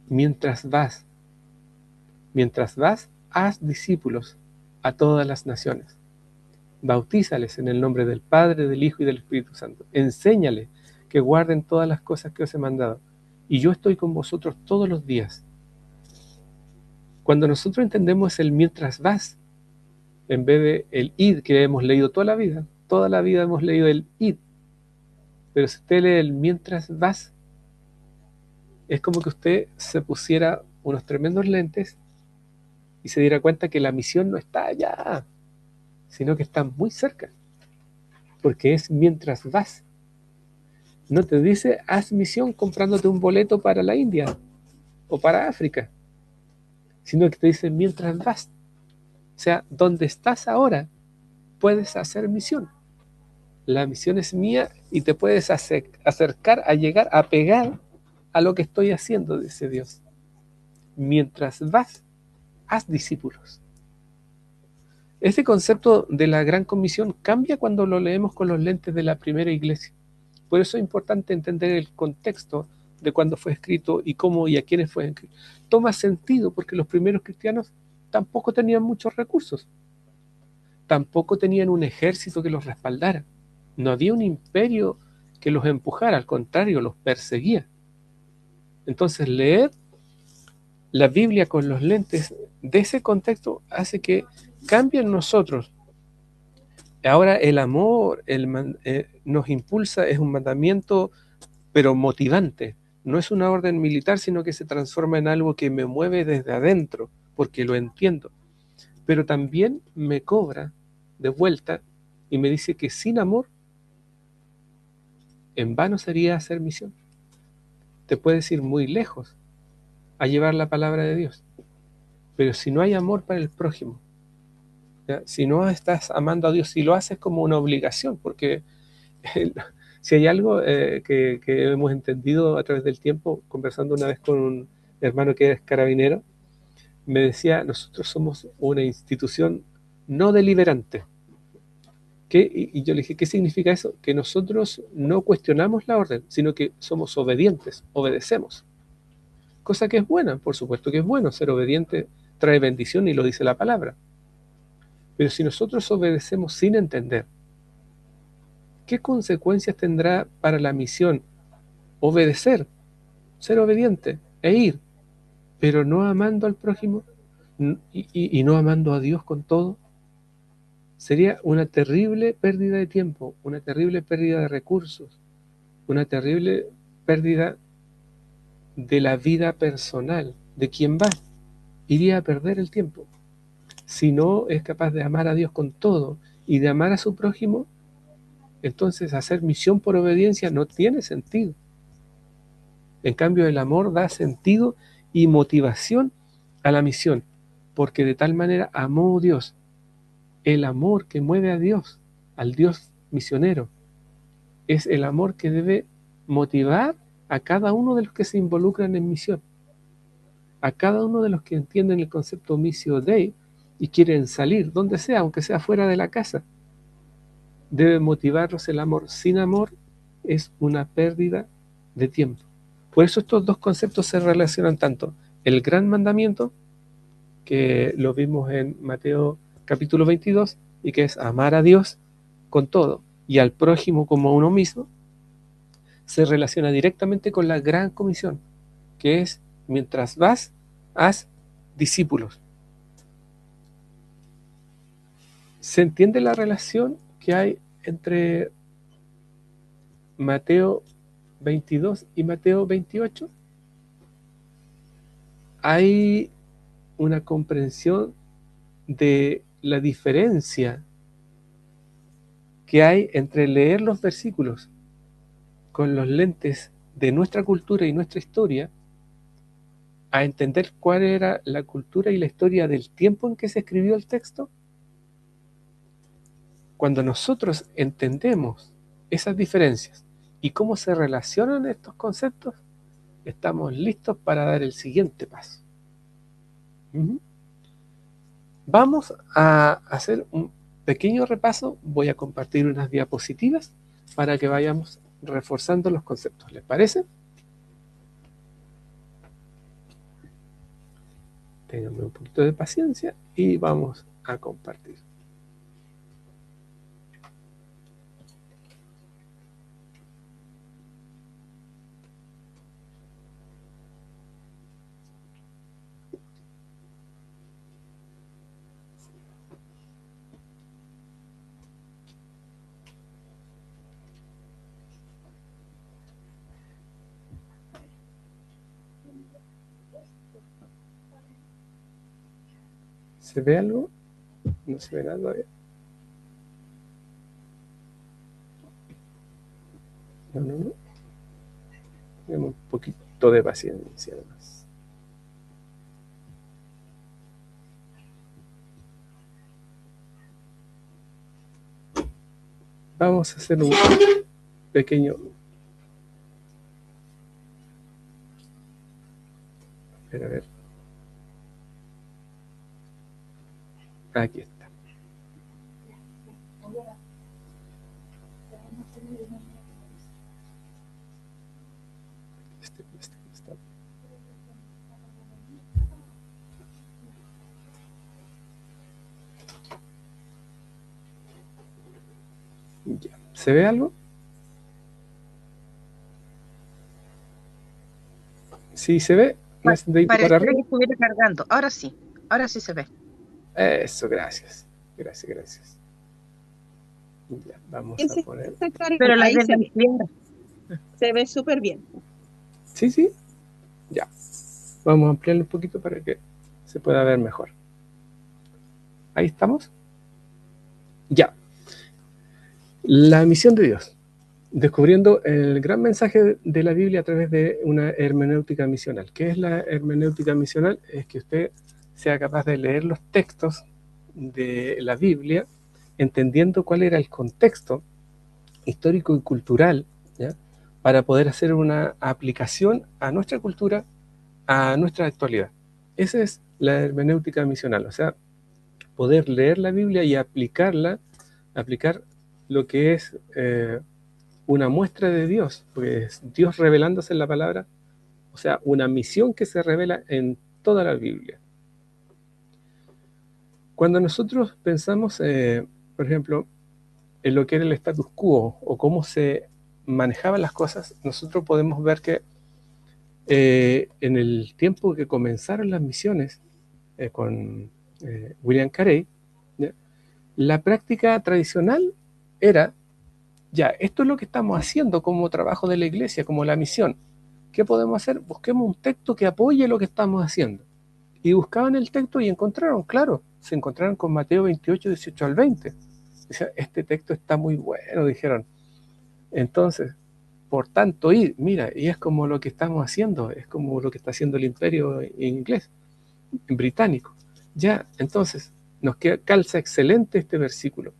Speaker 1: mientras vas, haz discípulos a todas las naciones. Bautízales en el nombre del Padre, del Hijo y del Espíritu Santo. Enséñales que guarden todas las cosas que os he mandado. Y yo estoy con vosotros todos los días. Cuando nosotros entendemos el mientras vas, en vez de el id que hemos leído toda la vida hemos leído el id. Pero si usted lee el mientras vas, es como que usted se pusiera unos tremendos lentes y se diera cuenta que la misión no está allá, sino que está muy cerca, porque es mientras vas. No te dice haz misión comprándote un boleto para la India o para África, sino que te dice mientras vas. O sea, donde estás ahora puedes hacer misión. La misión es mía y te puedes acercar a llegar a pegar a lo que estoy haciendo, dice Dios. Mientras vas, haz discípulos. Este concepto de la gran comisión cambia cuando lo leemos con los lentes de la primera iglesia. Por eso es importante entender el contexto de cuándo fue escrito y cómo y a quiénes fue escrito. Toma sentido porque los primeros cristianos tampoco tenían muchos recursos. Tampoco tenían un ejército que los respaldara. No había un imperio que los empujara, al contrario, los perseguía. Entonces, leer la Biblia con los lentes de ese contexto hace que cambie en nosotros. Ahora el amor nos impulsa, es un mandamiento, pero motivante. No es una orden militar, sino que se transforma en algo que me mueve desde adentro, porque lo entiendo. Pero también me cobra de vuelta y me dice que sin amor, en vano sería hacer misión. Te puedes ir muy lejos a llevar la palabra de Dios, pero si no hay amor para el prójimo, ¿ya? Si no estás amando a Dios, si lo haces como una obligación, porque si hay algo que hemos entendido a través del tiempo, conversando una vez con un hermano que es carabinero, me decía, nosotros somos una institución no deliberante. Y yo le dije, ¿qué significa eso? Que nosotros no cuestionamos la orden, sino que somos obedientes, obedecemos. Cosa que es buena, por supuesto que es bueno, ser obediente trae bendición y lo dice la palabra. Pero si nosotros obedecemos sin entender, ¿qué consecuencias tendrá para la misión? Obedecer, ser obediente e ir, pero no amando al prójimo y no amando a Dios con todo. Sería una terrible pérdida de tiempo, una terrible pérdida de recursos, una terrible pérdida de la vida personal de quien va. Iría a perder el tiempo. Si no es capaz de amar a Dios con todo y de amar a su prójimo, entonces hacer misión por obediencia no tiene sentido. En cambio, el amor da sentido y motivación a la misión, porque de tal manera amó Dios. El amor que mueve a Dios, al Dios misionero, es el amor que debe motivar a cada uno de los que se involucran en misión, a cada uno de los que entienden el concepto Missio Dei y quieren salir, donde sea, aunque sea fuera de la casa. Debe motivarlos el amor. Sin amor es una pérdida de tiempo. Por eso estos dos conceptos se relacionan tanto. El gran mandamiento, que lo vimos en Mateo capítulo 22, y que es amar a Dios con todo y al prójimo como a uno mismo, se relaciona directamente con la gran comisión, que es, mientras vas, haz discípulos. ¿Se entiende la relación que hay entre Mateo 22 y Mateo 28? Hay una comprensión de la diferencia que hay entre leer los versículos con los lentes de nuestra cultura y nuestra historia, a entender cuál era la cultura y la historia del tiempo en que se escribió el texto. Cuando nosotros entendemos esas diferencias y cómo se relacionan estos conceptos, estamos listos para dar el siguiente paso. Vamos a hacer un pequeño repaso. Voy a compartir unas diapositivas para que vayamos reforzando los conceptos. ¿Les parece? Ténganme un poquito de paciencia y vamos a compartir. ¿Se ve algo? ¿No se ve nada todavía? No. Tenemos un poquito de paciencia además. Vamos a hacer un pequeño... A ver. Aquí está. Ya. ¿Se ve algo? Sí, se ve.
Speaker 3: Parece que estuviera cargando. Ahora sí se ve.
Speaker 1: Eso, gracias. Gracias. Ya, vamos a poner...
Speaker 3: Pero la de la izquierda
Speaker 2: se ve súper bien.
Speaker 1: Sí. Ya. Vamos a ampliarlo un poquito para que se pueda ver mejor. Ahí estamos. Ya. La misión de Dios. Descubriendo el gran mensaje de la Biblia a través de una hermenéutica misional. ¿Qué es la hermenéutica misional? Es que usted sea capaz de leer los textos de la Biblia, entendiendo cuál era el contexto histórico y cultural, ¿ya?, para poder hacer una aplicación a nuestra cultura, a nuestra actualidad. Esa es la hermenéutica misional. O sea, poder leer la Biblia y aplicar lo que es una muestra de Dios, porque es Dios revelándose en la palabra, o sea, una misión que se revela en toda la Biblia. Cuando nosotros pensamos, por ejemplo, en lo que era el status quo o cómo se manejaban las cosas, nosotros podemos ver que en el tiempo que comenzaron las misiones con William Carey, ¿ya? La práctica tradicional era, ya, esto es lo que estamos haciendo como trabajo de la iglesia, como la misión. ¿Qué podemos hacer? Busquemos un texto que apoye lo que estamos haciendo. Y buscaban el texto y encontraron, claro, se encontraron con Mateo 28, 18 al 20. O sea, este texto está muy bueno, dijeron. Entonces, por tanto, mira, y es como lo que estamos haciendo, es como lo que está haciendo el imperio inglés, británico. Ya, entonces, calza excelente este versículo.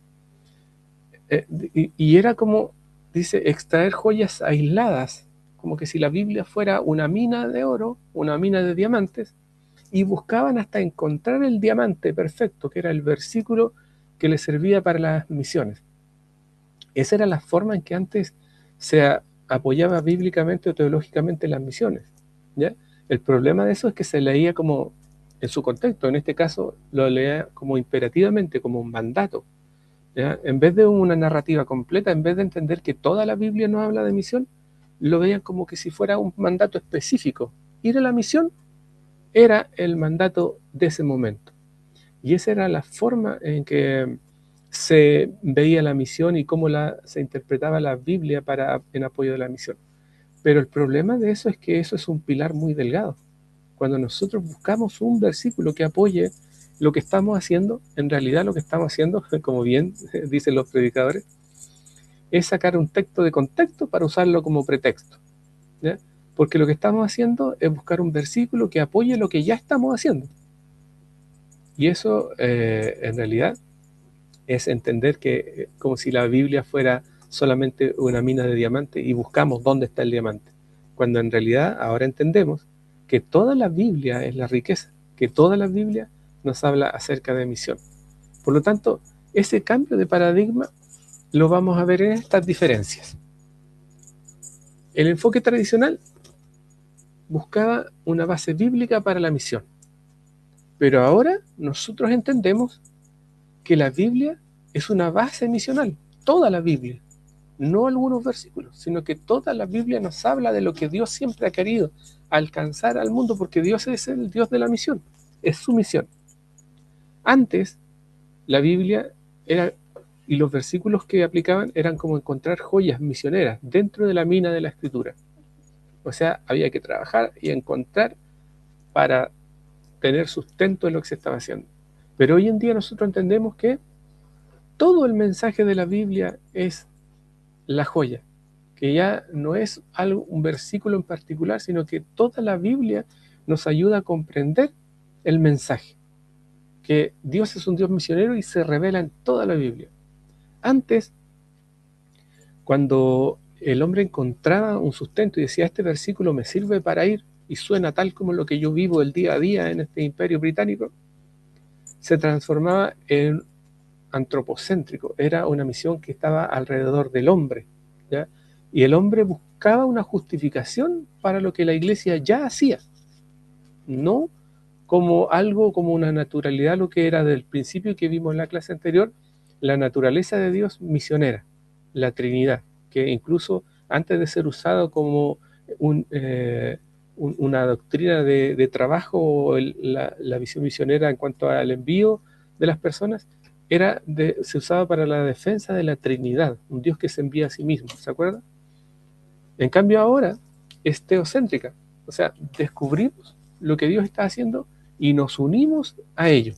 Speaker 1: Y era como, dice, extraer joyas aisladas, como que si la Biblia fuera una mina de oro, una mina de diamantes, y buscaban hasta encontrar el diamante perfecto, que era el versículo que les servía para las misiones. Esa era la forma en que antes se apoyaba bíblicamente o teológicamente las misiones, ¿ya? El problema de eso es que se leía como en su contexto, en este caso lo leía como imperativamente, como un mandato, ¿ya? En vez de una narrativa completa, en vez de entender que toda la Biblia no habla de misión, lo veían como que si fuera un mandato específico. Ir a la misión era el mandato de ese momento. Y esa era la forma en que se veía la misión y cómo se interpretaba la Biblia en apoyo de la misión. Pero el problema de eso es que eso es un pilar muy delgado. Cuando nosotros buscamos un versículo que apoye lo que estamos haciendo, en realidad lo que estamos haciendo, como bien dicen los predicadores, es sacar un texto de contexto para usarlo como pretexto, ¿ya? Porque lo que estamos haciendo es buscar un versículo que apoye lo que ya estamos haciendo. Y eso, en realidad, es entender que como si la Biblia fuera solamente una mina de diamante y buscamos dónde está el diamante, cuando en realidad ahora entendemos que toda la Biblia es la riqueza, que toda la Biblia nos habla acerca de misión. Por lo tanto, ese cambio de paradigma lo vamos a ver en estas diferencias. El enfoque tradicional buscaba una base bíblica para la misión, pero ahora nosotros entendemos que la Biblia es una base misional, toda la Biblia, no algunos versículos, sino que toda la Biblia nos habla de lo que Dios siempre ha querido, alcanzar al mundo, porque Dios es el Dios de la misión, es su misión. Antes, la Biblia era, y los versículos que aplicaban eran como encontrar joyas misioneras dentro de la mina de la Escritura. O sea, había que trabajar y encontrar para tener sustento en lo que se estaba haciendo. Pero hoy en día nosotros entendemos que todo el mensaje de la Biblia es la joya, que ya no es un versículo en particular, sino que toda la Biblia nos ayuda a comprender el mensaje, que Dios es un Dios misionero y se revela en toda la Biblia. Antes, cuando el hombre encontraba un sustento y decía, este versículo me sirve para ir y suena tal como lo que yo vivo el día a día en este imperio británico, se transformaba en antropocéntrico, era una misión que estaba alrededor del hombre, ¿ya? Y el hombre buscaba una justificación para lo que la iglesia ya hacía, no como algo, como una naturalidad, lo que era del principio que vimos en la clase anterior, la naturaleza de Dios misionera, la Trinidad, que incluso antes de ser usado como una doctrina de trabajo o la visión misionera en cuanto al envío de las personas, se usaba para la defensa de la Trinidad, un Dios que se envía a sí mismo, ¿se acuerdan? En cambio ahora es teocéntrica, o sea, descubrimos lo que Dios está haciendo y nos unimos a ello.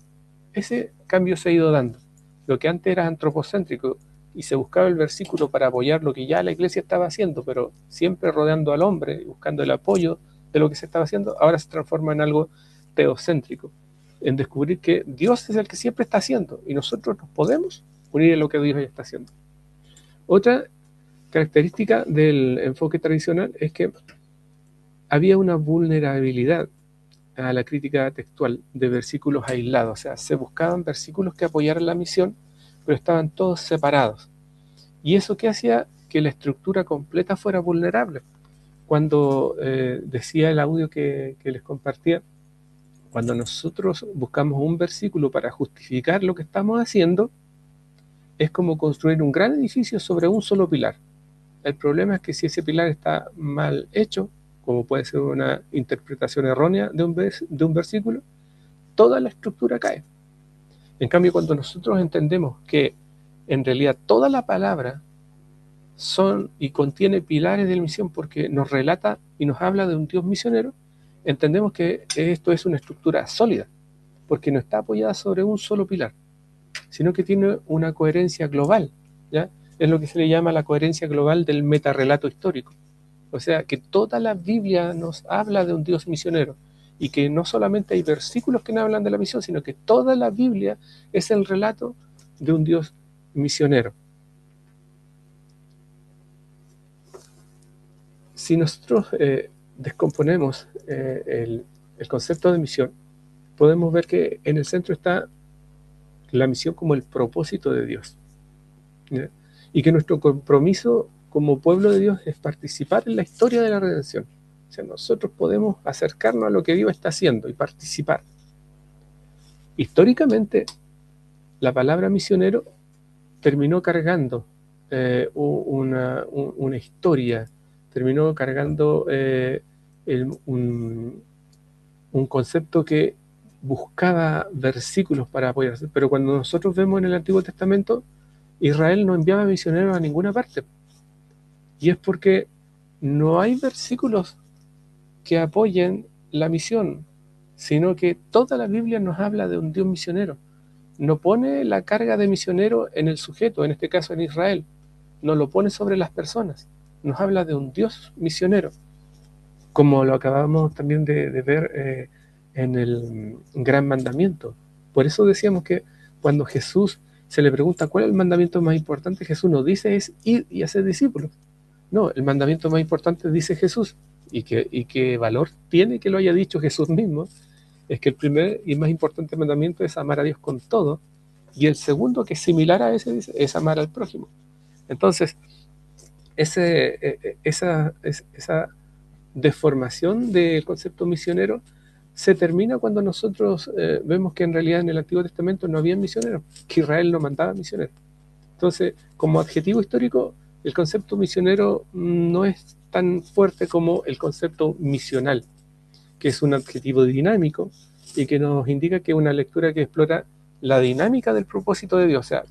Speaker 1: Ese cambio se ha ido dando. Lo que antes era antropocéntrico y se buscaba el versículo para apoyar lo que ya la iglesia estaba haciendo, pero siempre rodeando al hombre, buscando el apoyo de lo que se estaba haciendo, ahora se transforma en algo teocéntrico, en descubrir que Dios es el que siempre está haciendo y nosotros nos podemos unir a lo que Dios ya está haciendo. Otra característica del enfoque tradicional es que había una vulnerabilidad a la crítica textual de versículos aislados, o sea, se buscaban versículos que apoyaran la misión, pero estaban todos separados. ¿Y eso qué hacía? Que la estructura completa fuera vulnerable. Cuando decía el audio que les compartía, cuando nosotros buscamos un versículo para justificar lo que estamos haciendo, es como construir un gran edificio sobre un solo pilar. El problema es que si ese pilar está mal hecho, como puede ser una interpretación errónea de un versículo, toda la estructura cae. En cambio, cuando nosotros entendemos que en realidad toda la palabra son y contiene pilares de la misión porque nos relata y nos habla de un Dios misionero, entendemos que esto es una estructura sólida, porque no está apoyada sobre un solo pilar, sino que tiene una coherencia global, ¿ya? Es lo que se le llama la coherencia global del metarrelato histórico. O sea, que toda la Biblia nos habla de un Dios misionero y que no solamente hay versículos que nos hablan de la misión, sino que toda la Biblia es el relato de un Dios misionero. Si nosotros descomponemos el concepto de misión, podemos ver que en el centro está la misión como el propósito de Dios, ¿ya? Y que nuestro compromiso como pueblo de Dios es participar en la historia de la redención. O sea, nosotros podemos acercarnos a lo que Dios está haciendo y participar. Históricamente, la palabra misionero terminó cargando una historia, terminó cargando un concepto que buscaba versículos para apoyarse. Pero cuando nosotros vemos en el Antiguo Testamento, Israel no enviaba misioneros a ninguna parte. Y es porque no hay versículos que apoyen la misión, sino que toda la Biblia nos habla de un Dios misionero. No pone la carga de misionero en el sujeto, en este caso en Israel, no lo pone sobre las personas, nos habla de un Dios misionero, como lo acabamos también de ver en el gran mandamiento. Por eso decíamos que cuando Jesús se le pregunta cuál es el mandamiento más importante, Jesús no dice es ir y hacer discípulos. No, el mandamiento más importante dice Jesús, y qué valor tiene que lo haya dicho Jesús mismo, es que el primer y más importante mandamiento es amar a Dios con todo, y el segundo, que es similar a ese, es amar al prójimo. Entonces, esa deformación del concepto misionero se termina cuando nosotros vemos que en realidad en el Antiguo Testamento no había misioneros, que Israel no mandaba misioneros. Entonces, como adjetivo histórico, el concepto misionero no es tan fuerte como el concepto misional, que es un adjetivo dinámico y que nos indica que es una lectura que explora la dinámica del propósito de Dios. O sea,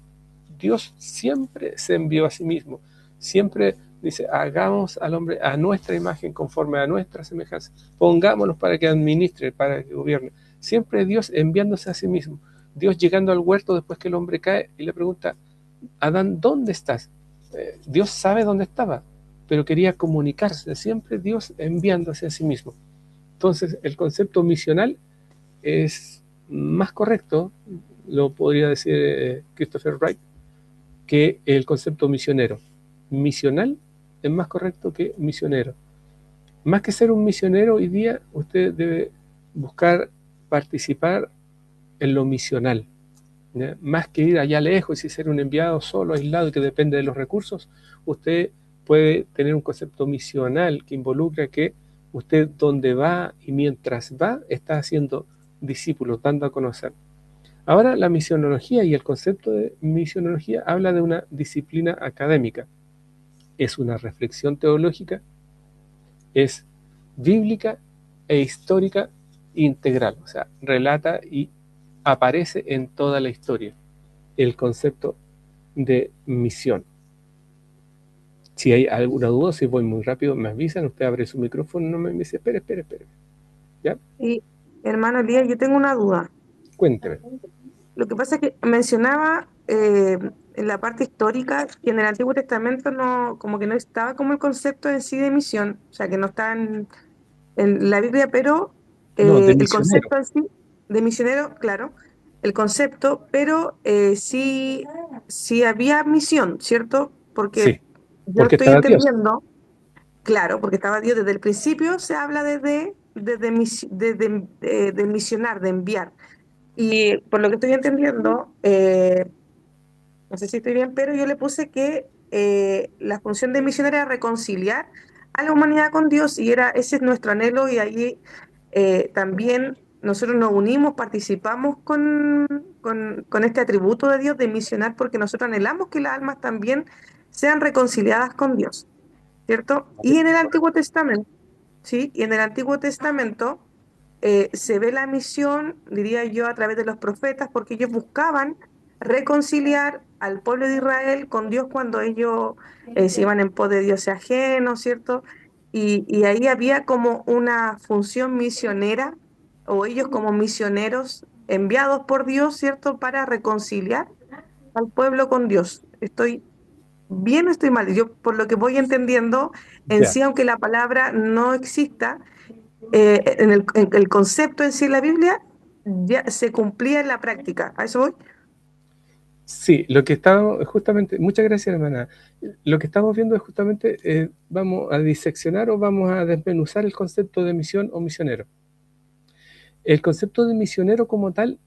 Speaker 1: Dios siempre se envió a sí mismo, siempre dice, hagamos al hombre a nuestra imagen, conforme a nuestra semejanza, pongámonos para que administre, para que gobierne. Siempre Dios enviándose a sí mismo. Dios llegando al huerto después que el hombre cae y le pregunta, Adán, ¿dónde estás? Dios sabe dónde estaba, pero quería comunicarse, siempre Dios enviándose a sí mismo. Entonces, el concepto misional es más correcto, lo podría decir Christopher Wright, que el concepto misionero. Misional es más correcto que misionero. Más que ser un misionero hoy día, usted debe buscar participar en lo misional, ¿ya? Más que ir allá lejos y ser un enviado solo, aislado y que depende de los recursos, usted puede tener un concepto misional que involucra que usted donde va y mientras va está haciendo discípulos, dando a conocer. Ahora la misionología y el concepto de misionología habla de una disciplina académica, es una reflexión teológica, es bíblica e histórica integral, o sea, relata y aparece en toda la historia el concepto de misión. Si hay alguna duda, si voy muy rápido, me avisan, usted abre su micrófono, no me dice, espere, ¿ya?
Speaker 4: Y, hermano Elías, yo tengo una duda.
Speaker 1: Cuénteme.
Speaker 4: Lo que pasa es que mencionaba en la parte histórica que en el Antiguo Testamento no, como que no estaba como el concepto en sí de misión, o sea, que no está en la Biblia, pero
Speaker 1: No, de
Speaker 4: el
Speaker 1: misionero.
Speaker 4: concepto en sí de misionero, claro, el concepto, pero sí había misión, ¿cierto?
Speaker 1: Sí,
Speaker 4: Porque yo
Speaker 1: porque
Speaker 4: estoy
Speaker 1: estaba Dios.
Speaker 4: entendiendo, claro, porque estaba Dios desde el principio, se habla desde de misionar, de enviar. Y por lo que estoy entendiendo, no sé si estoy bien, pero yo le puse que la función de misión era reconciliar a la humanidad con Dios y ese es nuestro anhelo y ahí también nosotros nos unimos, participamos con este atributo de Dios de misionar porque nosotros anhelamos que las almas también sean reconciliadas con Dios, ¿cierto? Y en el Antiguo Testamento, ¿sí? Y en el Antiguo Testamento se ve la misión, diría yo, a través de los profetas, porque ellos buscaban reconciliar al pueblo de Israel con Dios cuando ellos se iban en pos de dioses ajenos, ¿cierto? Y ahí había como una función misionera, o ellos como misioneros enviados por Dios, ¿cierto? Para reconciliar al pueblo con Dios. ¿Estoy bien o estoy mal? Yo, por lo que voy entendiendo, en
Speaker 1: Ya.
Speaker 4: sí, aunque la palabra no exista, en el concepto en sí en la Biblia ya se cumplía en la práctica. ¿A eso voy?
Speaker 1: Sí, lo que estamos, justamente, muchas gracias, hermana. Lo que estamos viendo es justamente, vamos a diseccionar o vamos a desmenuzar el concepto de misión o misionero. El concepto de misionero como tal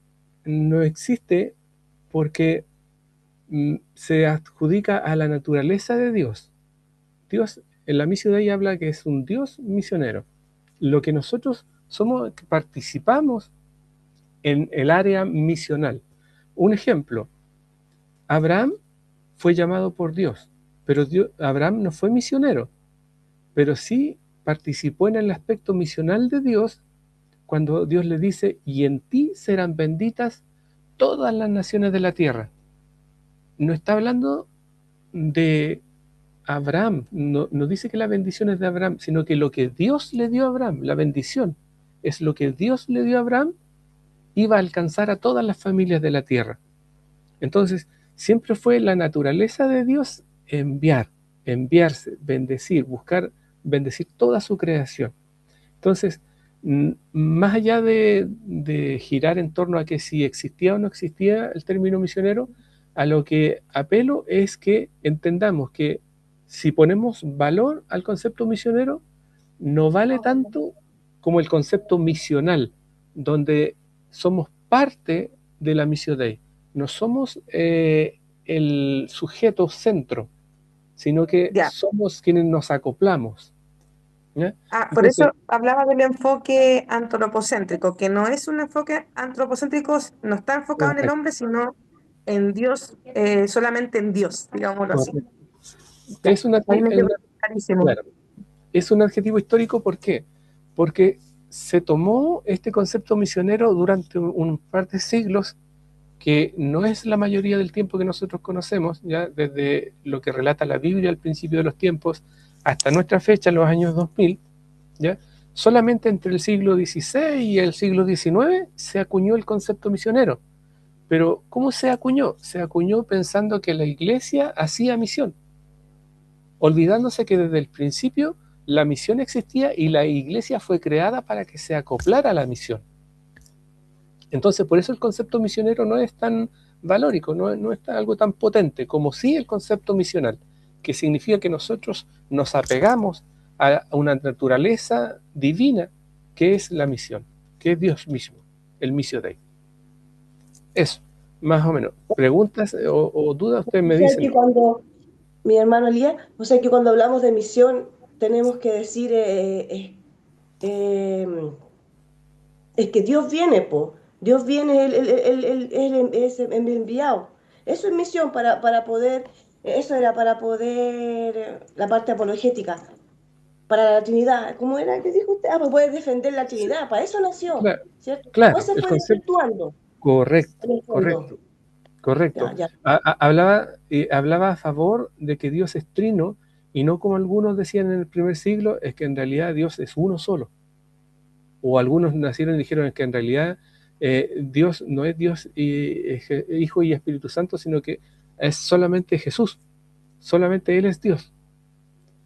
Speaker 1: no existe porque se adjudica a la naturaleza de Dios. Dios, en la misión de ella habla que es un Dios misionero. Lo que nosotros somos, que participamos en el área misional. Un ejemplo, Abraham fue llamado por Dios, pero Abraham no fue misionero, pero sí participó en el aspecto misional de Dios cuando Dios le dice, y en ti serán benditas todas las naciones de la tierra. No está hablando de Abraham, no dice que la bendición es de Abraham, sino que lo que Dios le dio a Abraham, la bendición, es lo que Dios le dio a Abraham, iba a alcanzar a todas las familias de la tierra. Entonces, siempre fue la naturaleza de Dios enviarse, bendecir, buscar bendecir toda su creación. Entonces, más allá de girar en torno a que si existía o no existía el término misionero, a lo que apelo es que entendamos que si ponemos valor al concepto misionero, no vale tanto como el concepto misional, donde somos parte de la Missio Dei. No somos el sujeto centro, sino que
Speaker 4: Ya.
Speaker 1: somos quienes nos acoplamos, ¿ya?
Speaker 4: Por
Speaker 1: Entonces,
Speaker 4: eso hablaba del enfoque antropocéntrico, que no es un enfoque antropocéntrico, no está enfocado en el
Speaker 1: correcto,
Speaker 4: hombre, sino en Dios, solamente en Dios, digámoslo así.
Speaker 1: correcto.
Speaker 4: Ya,
Speaker 1: Es, una,
Speaker 4: ahí me quedó clarísimo.
Speaker 1: claro, es un adjetivo histórico, ¿por qué? Porque se tomó este concepto misionero durante un par de siglos que no es la mayoría del tiempo que nosotros conocemos, ya desde lo que relata la Biblia al principio de los tiempos hasta nuestra fecha, los años 2000, ya solamente entre el siglo XVI y el siglo XIX se acuñó el concepto misionero. Pero ¿cómo se acuñó? Se acuñó pensando que la iglesia hacía misión, olvidándose que desde el principio la misión existía y la iglesia fue creada para que se acoplara a la misión. Entonces, por eso el concepto misionero no es tan valórico, no es algo tan potente como sí el concepto misional, que significa que nosotros nos apegamos a una naturaleza divina que es la misión, que es Dios mismo, el Missio Dei. Eso, más o menos. ¿Preguntas o dudas? Ustedes
Speaker 5: O
Speaker 1: me
Speaker 5: sea
Speaker 1: dicen.
Speaker 5: que cuando, mi hermano Elías, o sea que cuando hablamos de misión tenemos que decir, eh, es que Dios viene, po. Dios viene, él es el enviado. Eso es misión para poder, eso era para poder, la parte apologética, para la Trinidad. ¿Cómo era que dijo usted? Para poder defender la
Speaker 1: Sí,
Speaker 5: Trinidad, para eso nació,
Speaker 1: claro,
Speaker 5: ¿cierto? Después
Speaker 1: claro,
Speaker 5: se
Speaker 1: el
Speaker 5: fue
Speaker 1: concepto,
Speaker 5: desvirtuando,
Speaker 1: correcto,
Speaker 5: en el fondo.
Speaker 1: correcto. Correcto.
Speaker 5: Ya, ya.
Speaker 1: Hablaba a favor de que Dios es trino y no como algunos decían en el primer siglo, es que en realidad Dios es uno solo. O algunos nacieron y dijeron que en realidad Dios no es Dios y Hijo y Espíritu Santo, sino que es solamente Jesús, solamente Él es Dios.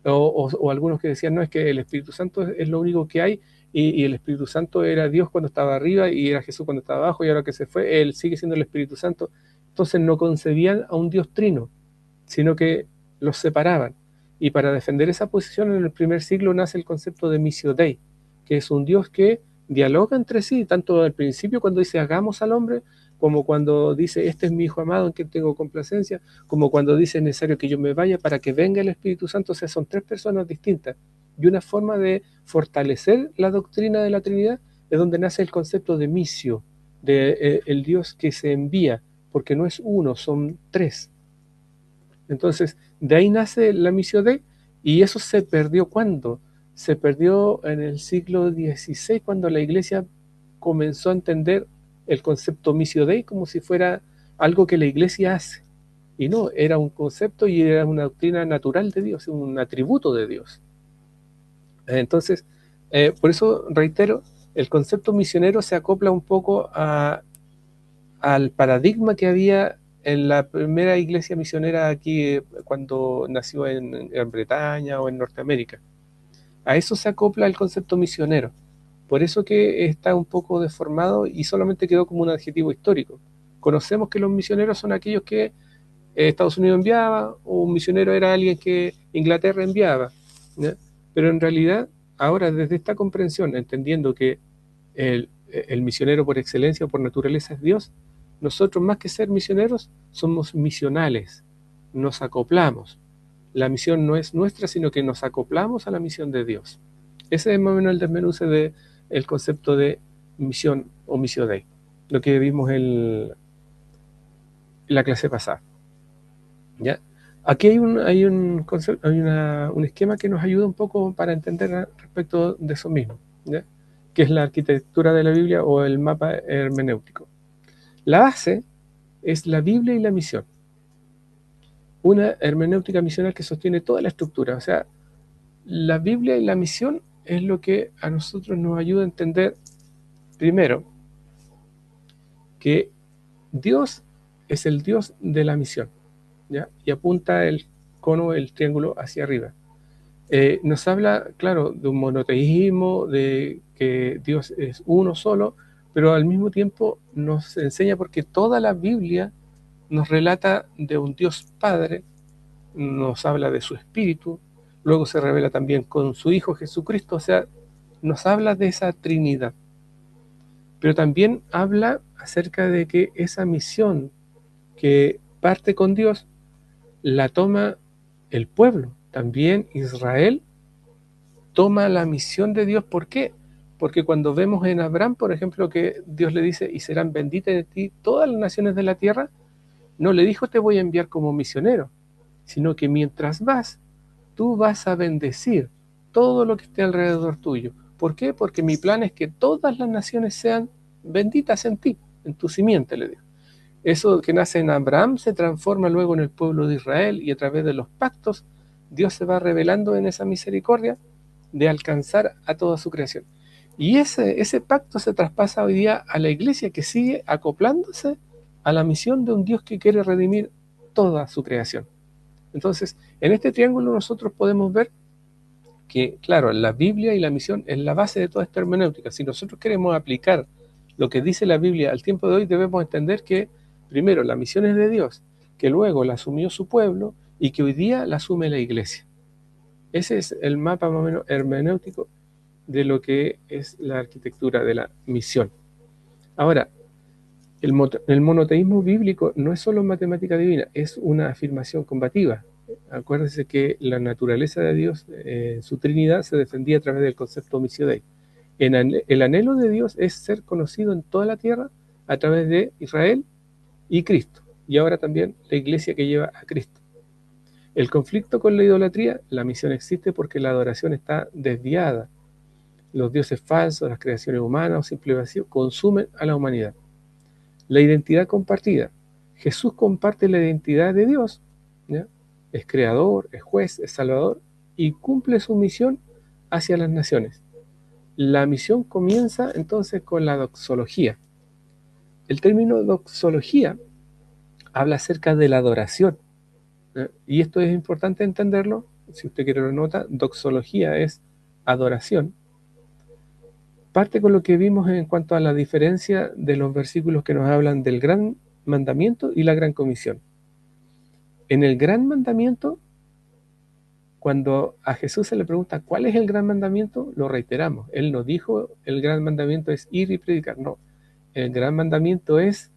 Speaker 1: O algunos que decían, no, es que el Espíritu Santo es lo único que hay y el Espíritu Santo era Dios cuando estaba arriba y era Jesús cuando estaba abajo y ahora que se fue, Él sigue siendo el Espíritu Santo. Entonces no concebían a un Dios trino, sino que los separaban. Y para defender esa posición en el primer siglo nace el concepto de Missio Dei, que es un Dios que dialoga entre sí, tanto al principio cuando dice hagamos al hombre, como cuando dice este es mi hijo amado en quien tengo complacencia, como cuando dice es necesario que yo me vaya para que venga el Espíritu Santo. O sea, son tres personas distintas. Y una forma de fortalecer la doctrina de la Trinidad es donde nace el concepto de misio, de el Dios que se envía, porque no es uno, son tres. Entonces, de ahí nace la misión Dei, y eso se perdió ¿cuándo? Se perdió en el siglo XVI, cuando la Iglesia comenzó a entender el concepto missio Dei como si fuera algo que la Iglesia hace. Y no, era un concepto y era una doctrina natural de Dios, un atributo de Dios. Entonces, por eso reitero, el concepto misionero se acopla un poco al paradigma que había en la primera iglesia misionera aquí cuando nació en Gran Bretaña o en Norteamérica. A eso se acopla el concepto misionero. Por eso que está un poco deformado y solamente quedó como un adjetivo histórico. Conocemos que los misioneros son aquellos que Estados Unidos enviaba, o un misionero era alguien que Inglaterra enviaba, ¿ya? Pero en realidad, ahora desde esta comprensión, entendiendo que el misionero por excelencia o por naturaleza es Dios, nosotros más que ser misioneros somos misionales, nos acoplamos. La misión no es nuestra, sino que nos acoplamos a la misión de Dios. Ese es más o menos el desmenuce del concepto de misión o missio Dei, lo que vimos en la clase pasada. ¿Ya? Aquí hay un esquema que nos ayuda un poco para entender respecto de eso mismo, ¿ya? Que es la arquitectura de la Biblia o el mapa hermenéutico. La base es la Biblia y la misión. Una hermenéutica misional que sostiene toda la estructura. O sea, la Biblia y la misión es lo que a nosotros nos ayuda a entender, primero, que Dios es el Dios de la misión, ¿ya? Y apunta el cono, el triángulo hacia arriba. Nos habla, claro, de un monoteísmo, de que Dios es uno solo, pero al mismo tiempo nos enseña, porque toda la Biblia nos relata de un Dios Padre, nos habla de su Espíritu, luego se revela también con su Hijo Jesucristo, o sea, nos habla de esa Trinidad. Pero también habla acerca de que esa misión que parte con Dios la toma el pueblo. También Israel toma la misión de Dios. ¿Por qué? Porque cuando vemos en Abraham, por ejemplo, que Dios le dice, y serán benditas de ti todas las naciones de la tierra, no le dijo te voy a enviar como misionero, sino que mientras vas, tú vas a bendecir todo lo que esté alrededor tuyo. ¿Por qué? Porque mi plan es que todas las naciones sean benditas en ti, en tu simiente, le digo. Eso que nace en Abraham se transforma luego en el pueblo de Israel, y a través de los pactos Dios se va revelando en esa misericordia de alcanzar a toda su creación. Y ese pacto se traspasa hoy día a la iglesia, que sigue acoplándose a la misión de un Dios que quiere redimir toda su creación. Entonces, en este triángulo nosotros podemos ver que, claro, la Biblia y la misión es la base de toda esta hermenéutica. Si nosotros queremos aplicar lo que dice la Biblia al tiempo de hoy, debemos entender que, primero, la misión es de Dios, que luego la asumió su pueblo y que hoy día la asume la iglesia. Ese es el mapa más o menos hermenéutico de lo que es la arquitectura de la misión. Ahora, el monoteísmo bíblico no es solo matemática divina, es una afirmación combativa. Acuérdense que la naturaleza de Dios, su Trinidad, se defendía a través del concepto missio Dei. El anhelo de Dios es ser conocido en toda la tierra a través de Israel y Cristo, y ahora también la iglesia que lleva a Cristo. El conflicto con la idolatría, la misión existe porque la adoración está desviada. Los dioses falsos, las creaciones humanas o simple vacío consumen a la humanidad. La identidad compartida. Jesús comparte la identidad de Dios, ¿ya? Es creador, es juez, es salvador, y cumple su misión hacia las naciones. La misión comienza entonces con la doxología. El término doxología habla acerca de la adoración, ¿ya? Y esto es importante entenderlo. Si usted quiere lo nota, doxología es adoración. Parte con lo que vimos en cuanto a la diferencia de los versículos que nos hablan del gran mandamiento y la gran comisión. En el gran mandamiento cuando a Jesús se le pregunta ¿cuál es el gran mandamiento? Lo reiteramos. Él no dijo el gran mandamiento es ir y predicar, no. El gran mandamiento es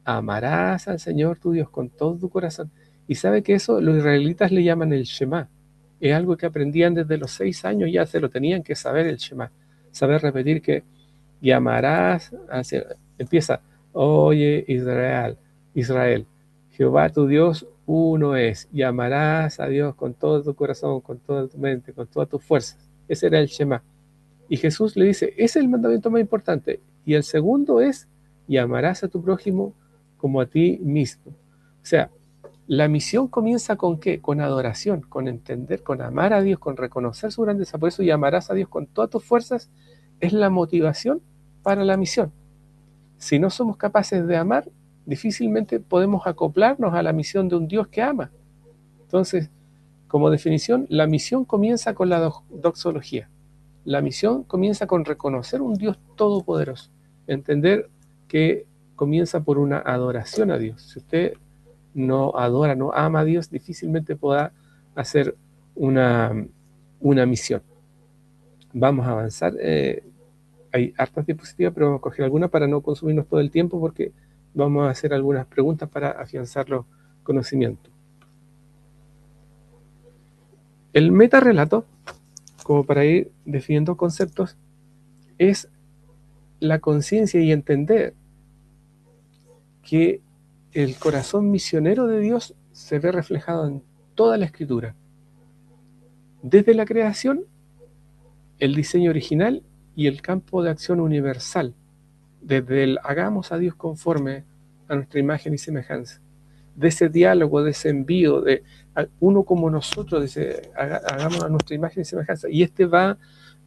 Speaker 1: amarás al Señor tu Dios con todo tu corazón. Y sabe que eso los israelitas le llaman el Shema. Es algo que aprendían desde los 6 años, ya se lo tenían que saber el Shema. Saber repetir que y amarás, empieza, oye Israel, Jehová tu Dios uno es, y amarás a Dios con todo tu corazón, con toda tu mente, con todas tus fuerzas. Ese era el Shema. Y Jesús le dice, ese es el mandamiento más importante. Y el segundo es, y amarás a tu prójimo como a ti mismo. O sea, la misión comienza ¿con qué? Con adoración, con entender, con amar a Dios, con reconocer su grandeza. Por eso, y amarás a Dios con todas tus fuerzas, es la motivación para la misión. Si no somos capaces de amar, difícilmente podemos acoplarnos a la misión de un Dios que ama. Entonces, como definición, la misión comienza con la doxología. La misión comienza con reconocer un Dios todopoderoso. Entender que comienza por una adoración a Dios. Si usted no adora, no ama a Dios, difícilmente podrá hacer una misión. Vamos a avanzar. Hay hartas diapositivas, pero vamos a coger algunas para no consumirnos todo el tiempo porque vamos a hacer algunas preguntas para afianzar los conocimientos. El metarrelato, como para ir definiendo conceptos, es la conciencia y entender que el corazón misionero de Dios se ve reflejado en toda la Escritura. Desde la creación, el diseño original y el campo de acción universal. Desde el hagamos a Dios conforme a nuestra imagen y semejanza. De ese diálogo, de ese envío, de uno como nosotros, dice, hagamos a nuestra imagen y semejanza. Y este va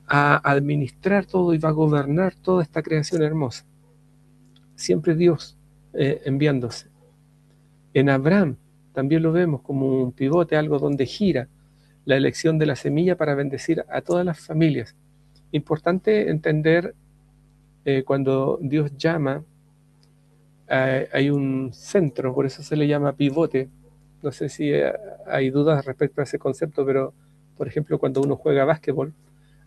Speaker 1: a administrar todo y va a gobernar toda esta creación hermosa. Siempre Dios enviándose. En Abraham también lo vemos como un pivote, algo donde gira la elección de la semilla para bendecir a todas las familias. Importante entender cuando Dios llama, hay un centro, por eso se le llama pivote. No sé si hay dudas respecto a ese concepto, pero por ejemplo cuando uno juega básquetbol,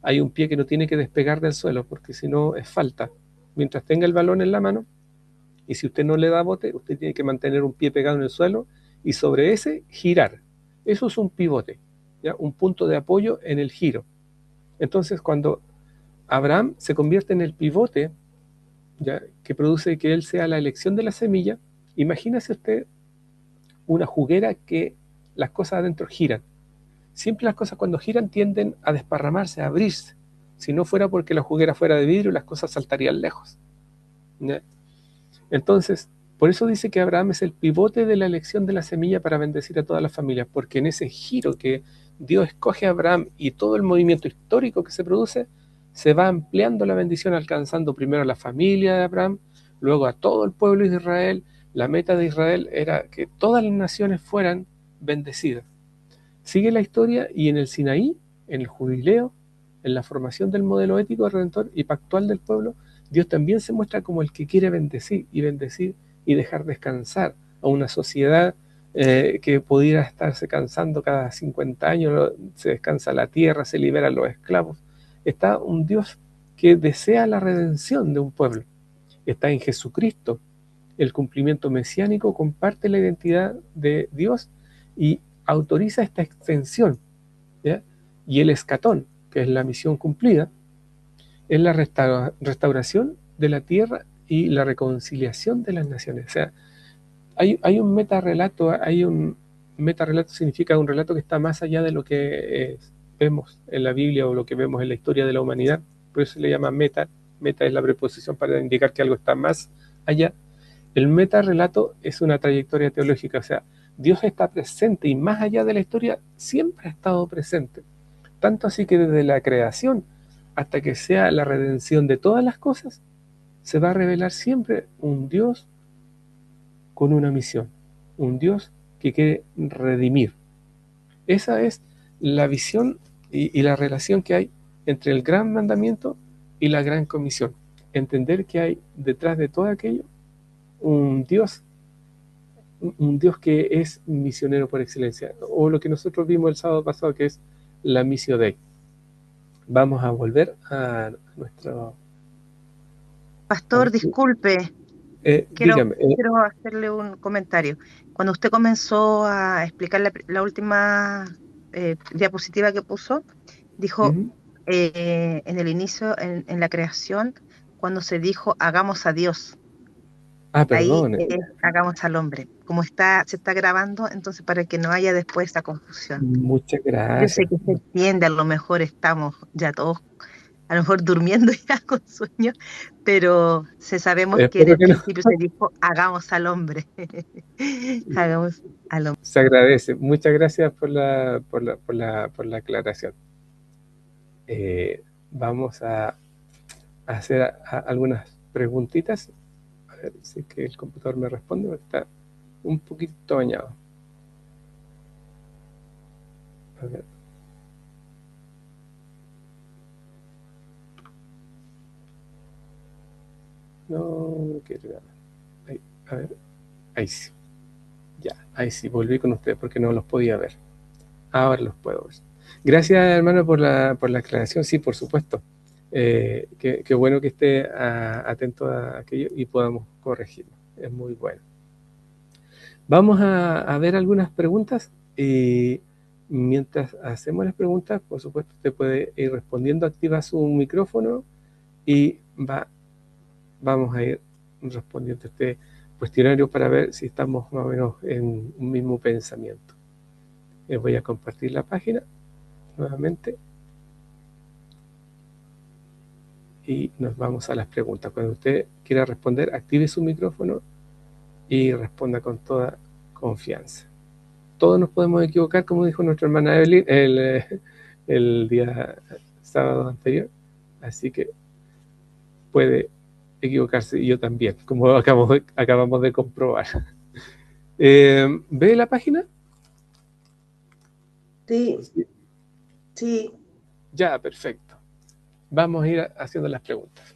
Speaker 1: hay un pie que no tiene que despegar del suelo, porque si no es falta. Mientras tenga el balón en la mano, y si usted no le da bote, usted tiene que mantener un pie pegado en el suelo y sobre ese girar. Eso es un pivote, ¿ya? Un punto de apoyo en el giro. Entonces cuando Abraham se convierte en el pivote, ¿ya? Que produce que él sea la elección de la semilla, imagínese usted una juguera que las cosas adentro giran. Siempre las cosas cuando giran tienden a desparramarse, a abrirse. Si no fuera porque la juguera fuera de vidrio, las cosas saltarían lejos, ¿ya? Entonces, por eso dice que Abraham es el pivote de la elección de la semilla para bendecir a todas las familias, porque en ese giro que Dios escoge a Abraham y todo el movimiento histórico que se produce, se va ampliando la bendición, alcanzando primero a la familia de Abraham, luego a todo el pueblo de Israel. La meta de Israel era que todas las naciones fueran bendecidas. Sigue la historia y en el Sinaí, en el jubileo, en la formación del modelo ético redentor y pactual del pueblo, Dios también se muestra como el que quiere bendecir y dejar descansar a una sociedad que pudiera estarse cansando cada 50 años, se descansa la tierra, se liberan los esclavos. Está un Dios que desea la redención de un pueblo. Está en Jesucristo. El cumplimiento mesiánico comparte la identidad de Dios y autoriza esta extensión, ¿ya? Y el escatón, que es la misión cumplida, es la restauración de la tierra y la reconciliación de las naciones. O sea, hay un metarrelato, significa un relato que está más allá de lo que vemos en la Biblia o lo que vemos en la historia de la humanidad. Por eso se le llama meta. Meta es la preposición para indicar que algo está más allá. El metarrelato es una trayectoria teológica, o sea, Dios está presente y más allá de la historia siempre ha estado presente. Tanto así que desde la creación hasta que sea la redención de todas las cosas, se va a revelar siempre un Dios con una misión, un Dios que quiere redimir. Esa es la visión y la relación que hay entre el gran mandamiento y la gran comisión. Entender que hay detrás de todo aquello un Dios un Dios que es misionero por excelencia, o lo que nosotros vimos el sábado pasado, que es la Missio Dei. Vamos a volver a nuestro...
Speaker 3: Pastor, disculpe, quiero,
Speaker 1: dígame.
Speaker 3: quiero hacerle un comentario. Cuando usted comenzó a explicar la última diapositiva que puso, dijo en el inicio, en la creación, cuando se dijo hagamos a Dios, ahí
Speaker 1: Perdón.
Speaker 3: hagamos al hombre. Como se está grabando, entonces para que no haya después esa confusión.
Speaker 1: Muchas
Speaker 3: Yo sé
Speaker 1: gracias.
Speaker 3: que se entiende, a lo mejor estamos ya todos, a lo mejor durmiendo ya con sueño, pero sabemos que en
Speaker 1: Espero
Speaker 3: el
Speaker 1: que no.
Speaker 3: principio se dijo hagamos al hombre. Hagamos al hombre.
Speaker 1: Se agradece. Muchas gracias por la aclaración. Vamos a hacer algunas preguntitas. A ver si es que el computador me responde, porque está un poquito bañado. A ver. No quiero ver. Ahí, a ver. Ahí sí. Ya, ahí sí, volví con ustedes porque no los podía ver. Ahora los puedo ver. Gracias, hermano, por la aclaración. Sí, por supuesto. Qué bueno que esté atento a aquello y podamos corregirlo. Es muy bueno. Vamos a ver algunas preguntas y mientras hacemos las preguntas, por supuesto, usted puede ir respondiendo, activa su micrófono y vamos a ir respondiendo este cuestionario para ver si estamos más o menos en un mismo pensamiento. Les voy a compartir la página nuevamente y nos vamos a las preguntas. Cuando usted quiera responder, active su micrófono y responda con toda confianza. Todos nos podemos equivocar, como dijo nuestra hermana Evelyn el día sábado anterior, así que puede equivocarse, y yo también, como acabamos de comprobar. ¿Ve la página?
Speaker 5: Sí. Sí.
Speaker 1: Ya, perfecto. Vamos a ir haciendo las preguntas.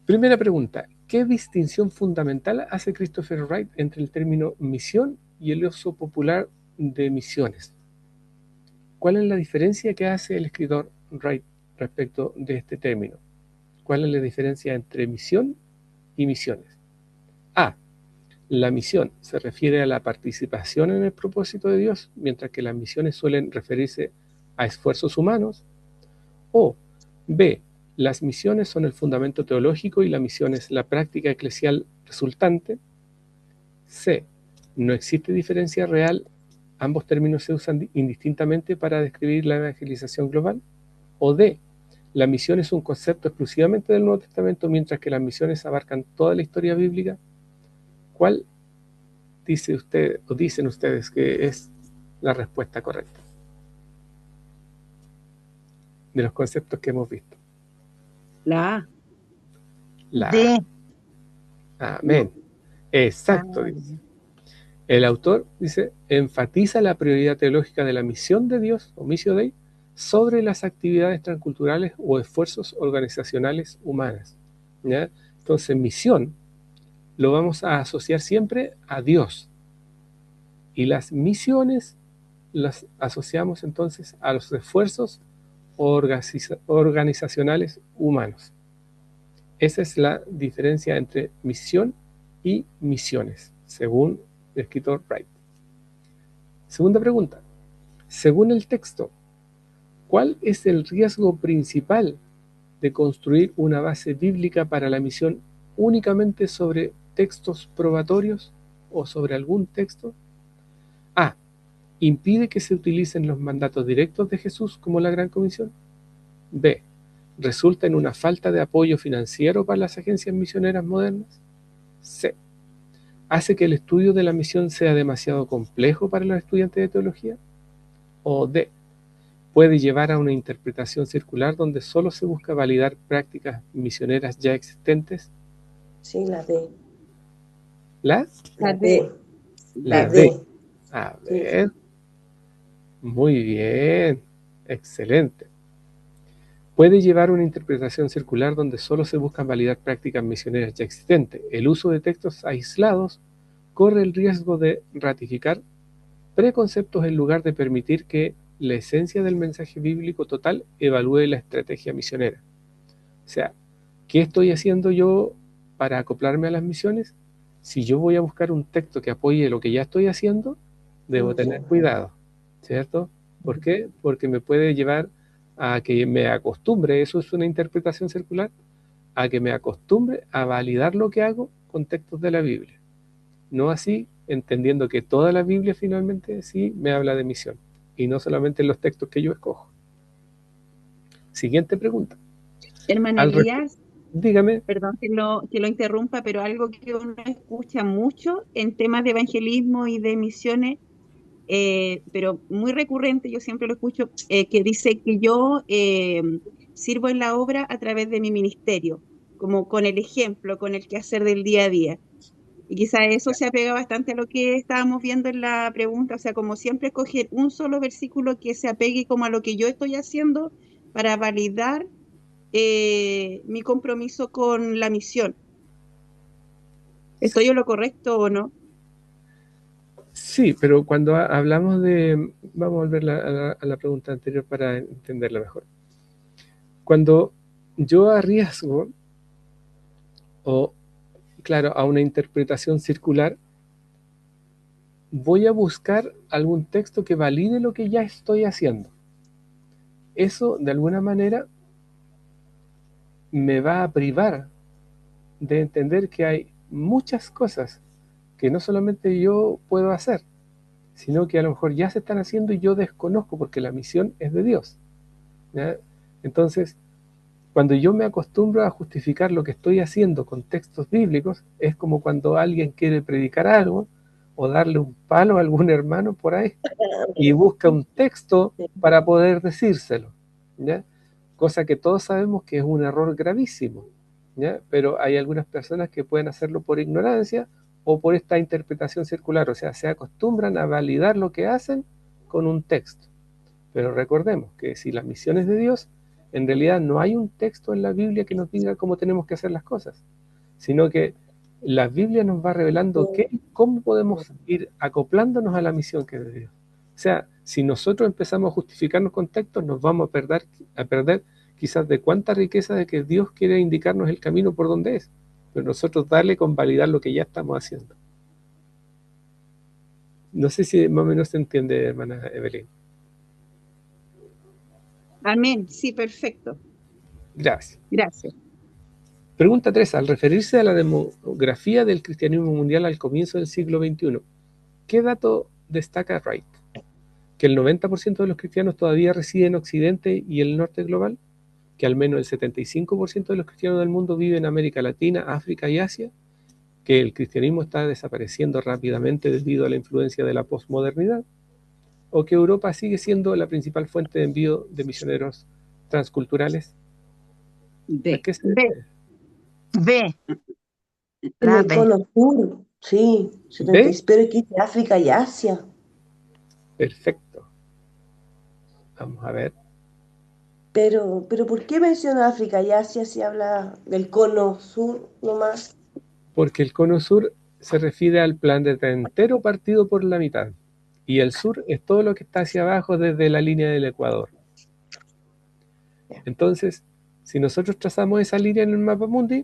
Speaker 1: Primera pregunta. ¿Qué distinción fundamental hace Christopher Wright entre el término misión y el uso popular de misiones? ¿Cuál es la diferencia que hace el escritor Wright respecto de este término? ¿Cuál es la diferencia entre misión y misiones? A. La misión se refiere a la participación en el propósito de Dios, mientras que las misiones suelen referirse a esfuerzos humanos. O B. Las misiones son el fundamento teológico y la misión es la práctica eclesial resultante. C. No existe diferencia real, ambos términos se usan indistintamente para describir la evangelización global. O D. La misión es un concepto exclusivamente del Nuevo Testamento, mientras que las misiones abarcan toda la historia bíblica. ¿Cuál dice usted o dicen ustedes que es la respuesta correcta de los conceptos que hemos visto?
Speaker 2: La A.
Speaker 1: La
Speaker 3: D.
Speaker 1: A. Amén. Exacto, dice. El autor dice, enfatiza la prioridad teológica de la misión de Dios, o Missio Dei, sobre las actividades transculturales o esfuerzos organizacionales humanas. ¿Ya? Entonces, misión lo vamos a asociar siempre a Dios. Y las misiones las asociamos entonces a los esfuerzos organizacionales humanos. Esa es la diferencia entre misión y misiones, según el escritor Wright. Segunda pregunta. Según el texto, ¿cuál es el riesgo principal de construir una base bíblica para la misión únicamente sobre textos probatorios o sobre algún texto? A. ¿Impide que se utilicen los mandatos directos de Jesús como la Gran Comisión? B. ¿Resulta en una falta de apoyo financiero para las agencias misioneras modernas? C. ¿Hace que el estudio de la misión sea demasiado complejo para los estudiantes de teología? O D. ¿Puede llevar a una interpretación circular donde solo se busca validar prácticas misioneras ya existentes?
Speaker 5: Sí, la D.
Speaker 1: ¿La?
Speaker 2: La D.
Speaker 1: La
Speaker 5: D.
Speaker 1: D. A ver. Muy bien. Excelente. Puede llevar una interpretación circular donde solo se buscan validar prácticas misioneras ya existentes. El uso de textos aislados corre el riesgo de ratificar preconceptos en lugar de permitir que la esencia del mensaje bíblico total evalúe la estrategia misionera. O sea, ¿qué estoy haciendo yo para acoplarme a las misiones? Si yo voy a buscar un texto que apoye lo que ya estoy haciendo, debo tener cuidado, ¿cierto? ¿Por qué? Porque me puede llevar a que me acostumbre, eso es una interpretación circular, a que me acostumbre a validar lo que hago con textos de la Biblia. No así, entendiendo que toda la Biblia finalmente sí me habla de misión, y no solamente en los textos que yo escojo. Siguiente pregunta.
Speaker 2: Hermano Elías,
Speaker 1: Dígame.
Speaker 2: perdón que lo interrumpa, pero algo que uno escucha mucho en temas de evangelismo y de misiones, pero muy recurrente, yo siempre lo escucho, que dice que yo sirvo en la obra a través de mi ministerio, como con el ejemplo, con el quehacer del día a día. Y quizá eso se apega bastante a lo que estábamos viendo en la pregunta, o sea, como siempre escoger un solo versículo que se apegue como a lo que yo estoy haciendo para validar mi compromiso con la misión. ¿Estoy en lo correcto o no?
Speaker 1: Sí, pero cuando hablamos de... Vamos a volver a la pregunta anterior para entenderla mejor. Cuando yo arriesgo, o claro, a una interpretación circular, voy a buscar algún texto que valide lo que ya estoy haciendo. Eso, de alguna manera, me va a privar de entender que hay muchas cosas que no solamente yo puedo hacer, sino que a lo mejor ya se están haciendo y yo desconozco porque la misión es de Dios, ¿ya? Entonces, cuando yo me acostumbro a justificar lo que estoy haciendo con textos bíblicos, es como cuando alguien quiere predicar algo o darle un palo a algún hermano por ahí y busca un texto para poder decírselo, ¿ya? Cosa que todos sabemos que es un error gravísimo, ¿ya? Pero hay algunas personas que pueden hacerlo por ignorancia o por esta interpretación circular, o sea, se acostumbran a validar lo que hacen con un texto. Pero recordemos que si la misión es de Dios, en realidad no hay un texto en la Biblia que nos diga cómo tenemos que hacer las cosas, sino que la Biblia nos va revelando cómo podemos ir acoplándonos a la misión que es de Dios. O sea, si nosotros empezamos a justificarnos con textos, nos vamos a perder quizás de cuánta riqueza de que Dios quiere indicarnos el camino por donde es, pero nosotros darle con validar lo que ya estamos haciendo. No sé si más o menos se entiende, hermana Evelyn.
Speaker 2: Amén, sí, perfecto.
Speaker 1: Gracias.
Speaker 2: Gracias.
Speaker 1: Pregunta 3. Al referirse a la demografía del cristianismo mundial al comienzo del siglo XXI, ¿qué dato destaca Wright? ¿Que el 90% de los cristianos todavía residen en Occidente y el norte global? ¿Que al menos el 75% de los cristianos del mundo viven en América Latina, África y Asia? ¿Que el cristianismo está desapareciendo rápidamente debido a la influencia de la posmodernidad? ¿O que Europa sigue siendo la principal fuente de envío de misioneros transculturales?
Speaker 2: B.
Speaker 3: B.
Speaker 5: En
Speaker 3: La
Speaker 5: el
Speaker 3: B.
Speaker 5: cono sur, sí, 76, pero aquí de África y Asia.
Speaker 1: Perfecto. Vamos a ver.
Speaker 5: Pero ¿por qué menciona África y Asia si habla del cono sur nomás?
Speaker 1: Porque el cono sur se refiere al planeta entero partido por la mitad. Y el sur es todo lo que está hacia abajo desde la línea del Ecuador. Entonces, si nosotros trazamos esa línea en el mapa mundi,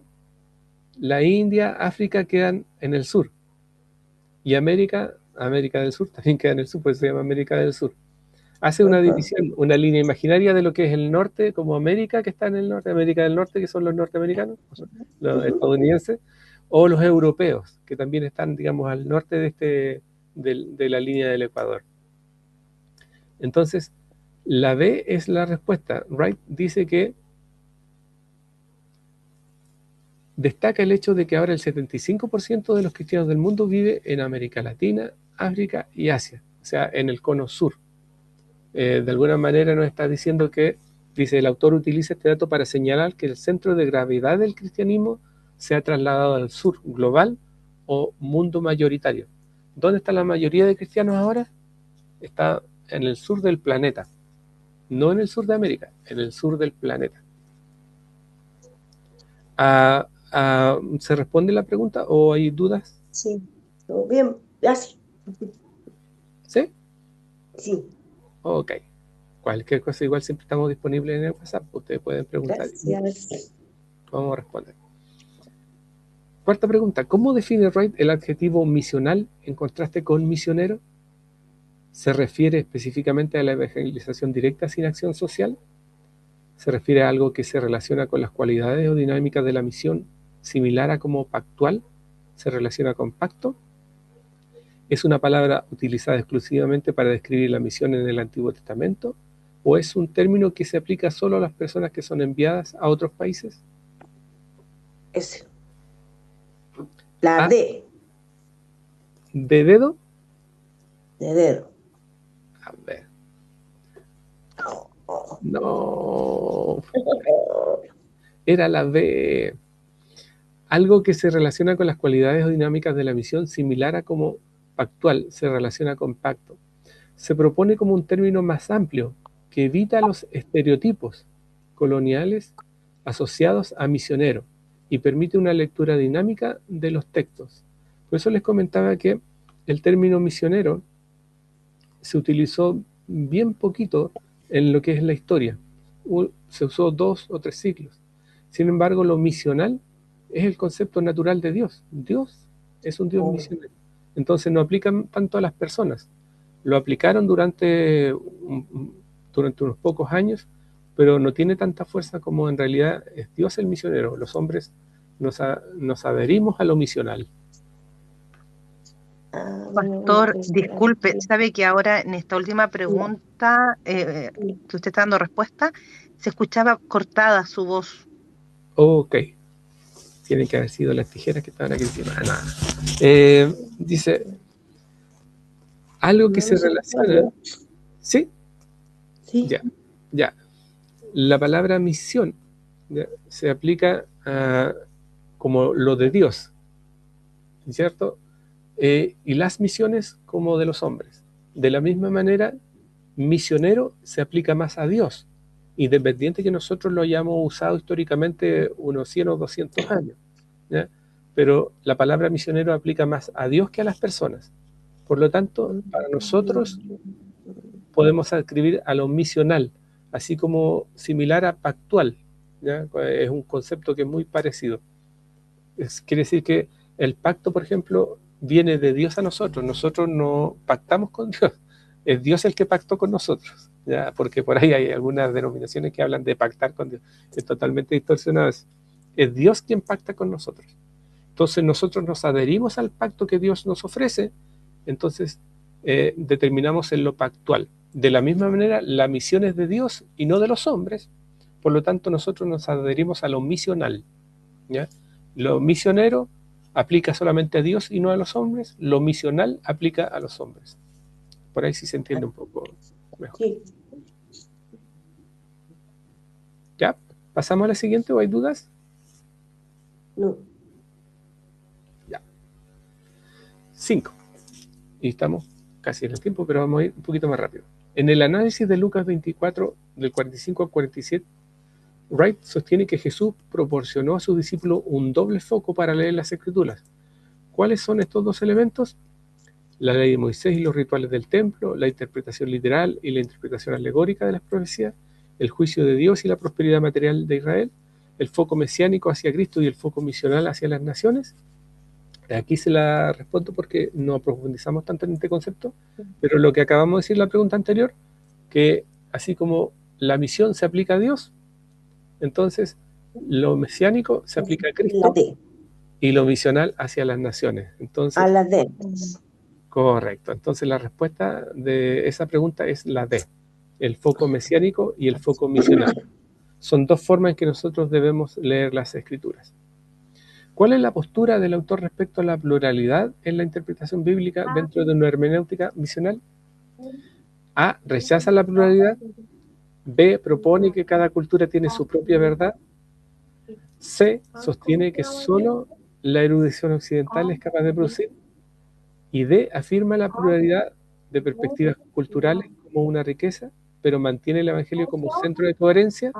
Speaker 1: la India, África quedan en el sur. Y América del Sur también queda en el sur, pues se llama América del Sur. Hace una división, una línea imaginaria de lo que es el norte, como América, que está en el norte, América del Norte, que son los norteamericanos, los estadounidenses, o los europeos, que también están, digamos, al norte de la línea del Ecuador. Entonces, la B es la respuesta. Wright dice que destaca el hecho de que ahora el 75% de los cristianos del mundo vive en América Latina, África y Asia, o sea, en el cono sur. De alguna manera nos está diciendo que, dice, el autor utiliza este dato para señalar que el centro de gravedad del cristianismo se ha trasladado al sur global o mundo mayoritario. ¿Dónde está la mayoría de cristianos ahora? Está en el sur del planeta, no en el sur de América, en el sur del planeta. ¿Se responde la pregunta o hay dudas?
Speaker 5: Sí. Todo bien, gracias.
Speaker 1: ¿Sí?
Speaker 5: Sí,
Speaker 1: Ok. Cualquier cosa, igual siempre estamos disponibles en el WhatsApp. Ustedes pueden preguntar y
Speaker 5: gracias.
Speaker 1: vamos a responder. Cuarta pregunta. ¿Cómo define Wright el adjetivo misional en contraste con misionero? ¿Se refiere específicamente a la evangelización directa sin acción social? ¿Se refiere a algo que se relaciona con las cualidades o dinámicas de la misión, similar a como pactual? ¿Se relaciona con pacto? ¿Es una palabra utilizada exclusivamente para describir la misión en el Antiguo Testamento? ¿O es un término que se aplica solo a las personas que son enviadas a otros países?
Speaker 5: Ese. La
Speaker 1: A.
Speaker 5: D
Speaker 1: ¿De dedo?
Speaker 5: de dedo.
Speaker 1: A ver.
Speaker 5: Oh, oh.
Speaker 1: No. Era la B. Algo que se relaciona con las cualidades o dinámicas de la misión, similar a como pactual, se relaciona con pacto. Se propone como un término más amplio, que evita los estereotipos coloniales asociados a misionero y permite una lectura dinámica de los textos. Por eso les comentaba que el término misionero se utilizó bien poquito en lo que es la historia. Se usó 2 o 3 siglos. Sin embargo, lo misional es el concepto natural de Dios. Dios es un Dios misionero. Entonces no aplican tanto a las personas. Lo aplicaron durante unos pocos años, pero no tiene tanta fuerza como en realidad es Dios el misionero. Los hombres nos adherimos a lo misional.
Speaker 3: Pastor, disculpe, sabe que ahora en esta última pregunta que usted está dando respuesta, se escuchaba cortada su voz.
Speaker 1: Ok. Tienen que haber sido las tijeras que estaban aquí encima. Nada. Dice, algo que se relaciona. ¿Sí?
Speaker 5: Sí.
Speaker 1: Ya. La palabra misión ¿ya? Se aplica como lo de Dios, ¿cierto? Y las misiones como de los hombres. De la misma manera, misionero se aplica más a Dios, independiente que nosotros lo hayamos usado históricamente unos 100 o 200 años. ¿Ya? Pero la palabra misionero aplica más a Dios que a las personas. Por lo tanto, para nosotros podemos adscribir a lo misional, así como similar a pactual. ¿Ya? Es un concepto que es muy parecido. Quiere decir que el pacto, por ejemplo, viene de Dios a nosotros. Nosotros no pactamos con Dios. Es Dios el que pactó con nosotros. ¿Ya? Porque por ahí hay algunas denominaciones que hablan de pactar con Dios. Es totalmente distorsionado. Es Dios quien pacta con nosotros. Entonces nosotros nos adherimos al pacto que Dios nos ofrece, entonces determinamos en lo pactual. De la misma manera, la misión es de Dios y no de los hombres, por lo tanto nosotros nos adherimos a lo misional. ¿Ya? Lo misionero aplica solamente a Dios y no a los hombres, lo misional aplica a los hombres. Por ahí sí se entiende un poco mejor.
Speaker 5: Sí.
Speaker 1: ¿Ya? ¿Pasamos a la siguiente o hay dudas?
Speaker 5: No.
Speaker 1: 5. Y estamos casi en el tiempo, pero vamos a ir un poquito más rápido. En el análisis de Lucas 24, del 45 al 47, Wright sostiene que Jesús proporcionó a sus discípulos un doble foco para leer las Escrituras. ¿Cuáles son estos dos elementos? La ley de Moisés y los rituales del templo, la interpretación literal y la interpretación alegórica de las profecías, el juicio de Dios y la prosperidad material de Israel, el foco mesiánico hacia Cristo y el foco misional hacia las naciones. Aquí se la respondo porque no profundizamos tanto en este concepto, pero lo que acabamos de decir en la pregunta anterior, que así como la misión se aplica a Dios, entonces lo mesiánico se aplica a Cristo y lo misional hacia las naciones. Entonces,
Speaker 5: a la D.
Speaker 1: Correcto. Entonces la respuesta de esa pregunta es la D, el foco mesiánico y el foco misional. Son dos formas en que nosotros debemos leer las Escrituras. ¿Cuál es la postura del autor respecto a la pluralidad en la interpretación bíblica dentro de una hermenéutica misional? A. Rechaza la pluralidad. B. Propone que cada cultura tiene su propia verdad. C. Sostiene que solo la erudición occidental es capaz de producir. Y D. Afirma la pluralidad de perspectivas culturales como una riqueza, pero mantiene el Evangelio como centro de coherencia.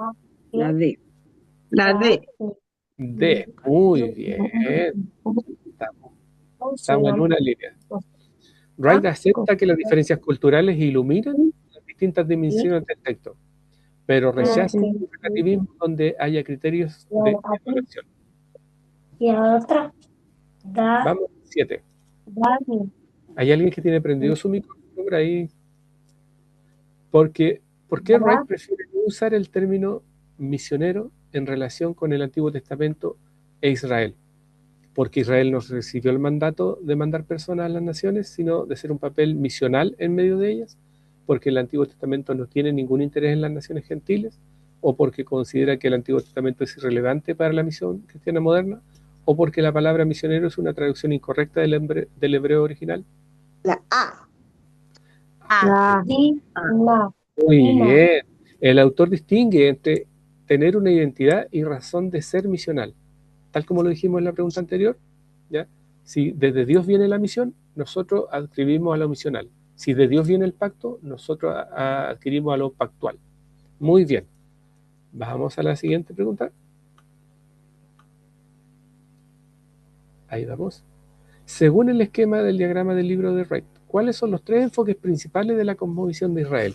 Speaker 2: La D. La D.
Speaker 1: D. Muy bien. Estamos Estamos en una línea. Wright acepta que las diferencias culturales iluminan las distintas dimensiones del texto, pero rechaza el relativismo donde haya criterios de evaluación.
Speaker 6: Y a otra,
Speaker 1: Vamos, 7. ¿Hay alguien que tiene prendido su micrófono por ahí? ¿Por qué Wright prefiere no usar el término misionero en relación con el Antiguo Testamento e Israel? Porque Israel no recibió el mandato de mandar personas a las naciones, sino de ser un papel misional en medio de ellas, porque el Antiguo Testamento no tiene ningún interés en las naciones gentiles, o porque considera que el Antiguo Testamento es irrelevante para la misión cristiana moderna, o porque la palabra misionero es una traducción incorrecta del hebreo original.
Speaker 5: La A.
Speaker 1: Muy bien. El autor distingue entre tener una identidad y razón de ser misional. Tal como lo dijimos en la pregunta anterior, ¿ya? Si desde Dios viene la misión, nosotros adscribimos a lo misional. Si de Dios viene el pacto, nosotros adquirimos a lo pactual. Muy bien. Vamos a la siguiente pregunta. Ahí vamos. Según el esquema del diagrama del libro de Wright, ¿cuáles son los 3 enfoques principales de la cosmovisión de Israel?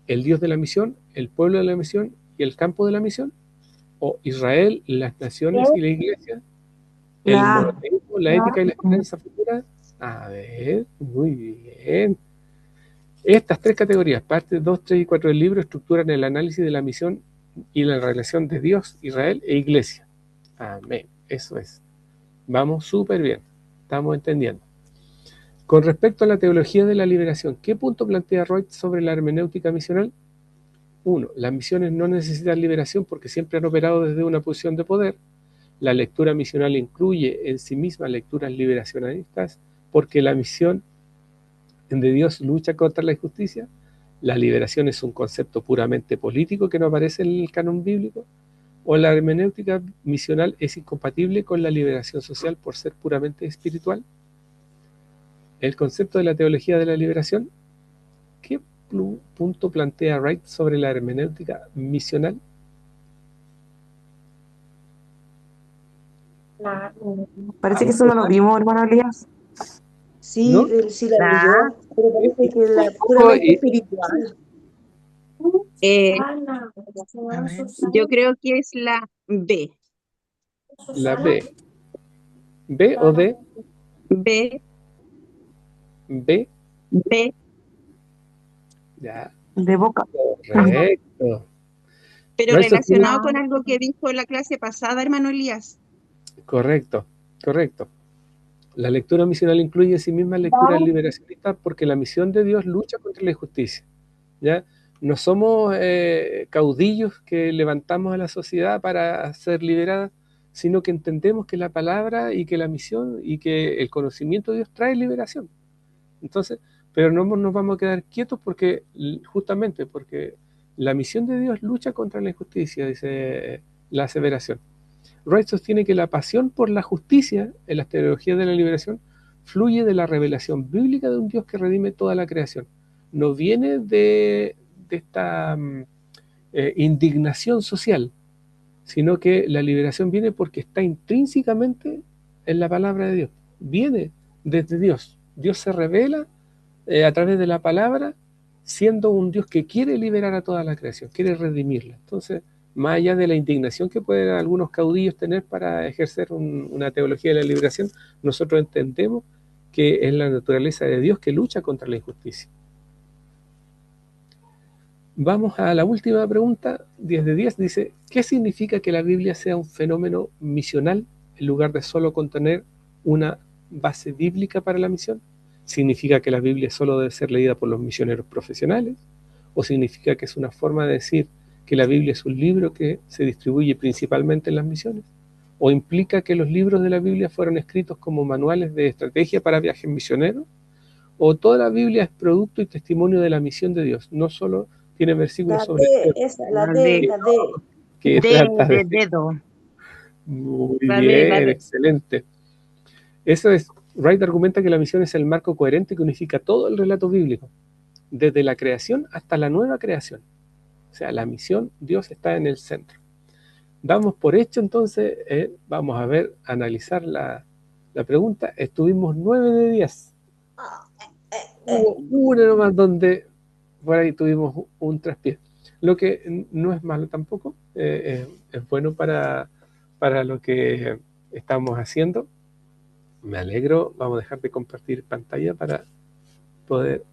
Speaker 1: ¿El Dios de la misión, el pueblo de la misión y el campo de la misión? ¿O Israel, las naciones y la iglesia? ¿El monoteísmo, la ética y la esperanza futura? A ver, muy bien. Estas 3 categorías, partes 2, 3 y 4 del libro, estructuran el análisis de la misión y la relación de Dios, Israel e iglesia. Amén. Eso es. Vamos súper bien. Estamos entendiendo. Con respecto a la teología de la liberación, ¿qué punto plantea Wright sobre la hermenéutica misional? 1. Las misiones no necesitan liberación porque siempre han operado desde una posición de poder. La lectura misional incluye en sí misma lecturas liberacionistas porque la misión de Dios lucha contra la injusticia. La liberación es un concepto puramente político que no aparece en el canon bíblico. O la hermenéutica misional es incompatible con la liberación social por ser puramente espiritual. El concepto de la teología de la liberación, ¿qué punto plantea Wright sobre la hermenéutica misional?
Speaker 4: Parece que eso no lo vimos, hermano Elías.
Speaker 5: Sí,
Speaker 1: ¿No?
Speaker 5: sí la leyó, pero parece que la puramente espiritual.
Speaker 2: Yo creo que es la B.
Speaker 1: La B. ¿B o D?
Speaker 2: B,
Speaker 1: B.
Speaker 2: B.
Speaker 1: Ya.
Speaker 4: De boca.
Speaker 1: Correcto.
Speaker 2: Pero
Speaker 1: Wright sostiene-
Speaker 2: relacionado con algo que dijo en la clase pasada, hermano Elías.
Speaker 1: Correcto. La lectura misional incluye en sí misma lecturas liberacionistas porque la misión de Dios lucha contra la injusticia. ¿Ya? No somos caudillos que levantamos a la sociedad para ser liberada, sino que entendemos que la palabra y que la misión y que el conocimiento de Dios trae liberación. Entonces, pero no nos vamos a quedar quietos porque justamente porque la misión de Dios lucha contra la injusticia, dice la aseveración. Wright sostiene que la pasión por la justicia en las teologías de la liberación fluye de la revelación bíblica de un Dios que redime toda la creación. No viene de esta indignación social, sino que la liberación viene porque está intrínsecamente en la palabra de Dios. Viene desde Dios. Dios se revela a través de la palabra, siendo un Dios que quiere liberar a toda la creación, quiere redimirla. Entonces, más allá de la indignación que pueden algunos caudillos tener para ejercer una teología de la liberación, nosotros entendemos que es la naturaleza de Dios que lucha contra la injusticia. Vamos a la última pregunta, 10 de 10, dice, ¿qué significa que la Biblia sea un fenómeno misional en lugar de solo contener una base bíblica para la misión? ¿Significa que la Biblia solo debe ser leída por los misioneros profesionales? ¿O significa que es una forma de decir que la Biblia es un libro que se distribuye principalmente en las misiones? ¿O implica que los libros de la Biblia fueron escritos como manuales de estrategia para viajes misioneros? ¿O toda la Biblia es producto y testimonio de la misión de Dios? No solo tiene versículos
Speaker 5: La
Speaker 1: sobre
Speaker 5: D, esa, la D, la D.
Speaker 1: que trata
Speaker 3: De
Speaker 1: de...
Speaker 3: dedo.
Speaker 1: Muy
Speaker 2: La
Speaker 1: bien,
Speaker 2: D.
Speaker 1: excelente. Eso es, Wright argumenta que la misión es el marco coherente que unifica todo el relato bíblico, desde la creación hasta la nueva creación. O sea, la misión, Dios está en el centro. Damos por hecho entonces, vamos a ver, analizar la La pregunta, estuvimos 9 de 10. Hubo una nomás donde por ahí tuvimos un traspié. Lo que no es malo tampoco, es bueno para lo que estamos haciendo. Me alegro, vamos a dejar de compartir pantalla para poder,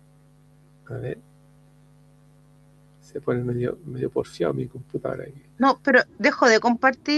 Speaker 1: a ver, se pone medio porfiado mi computadora aquí.
Speaker 3: No, pero dejo de compartir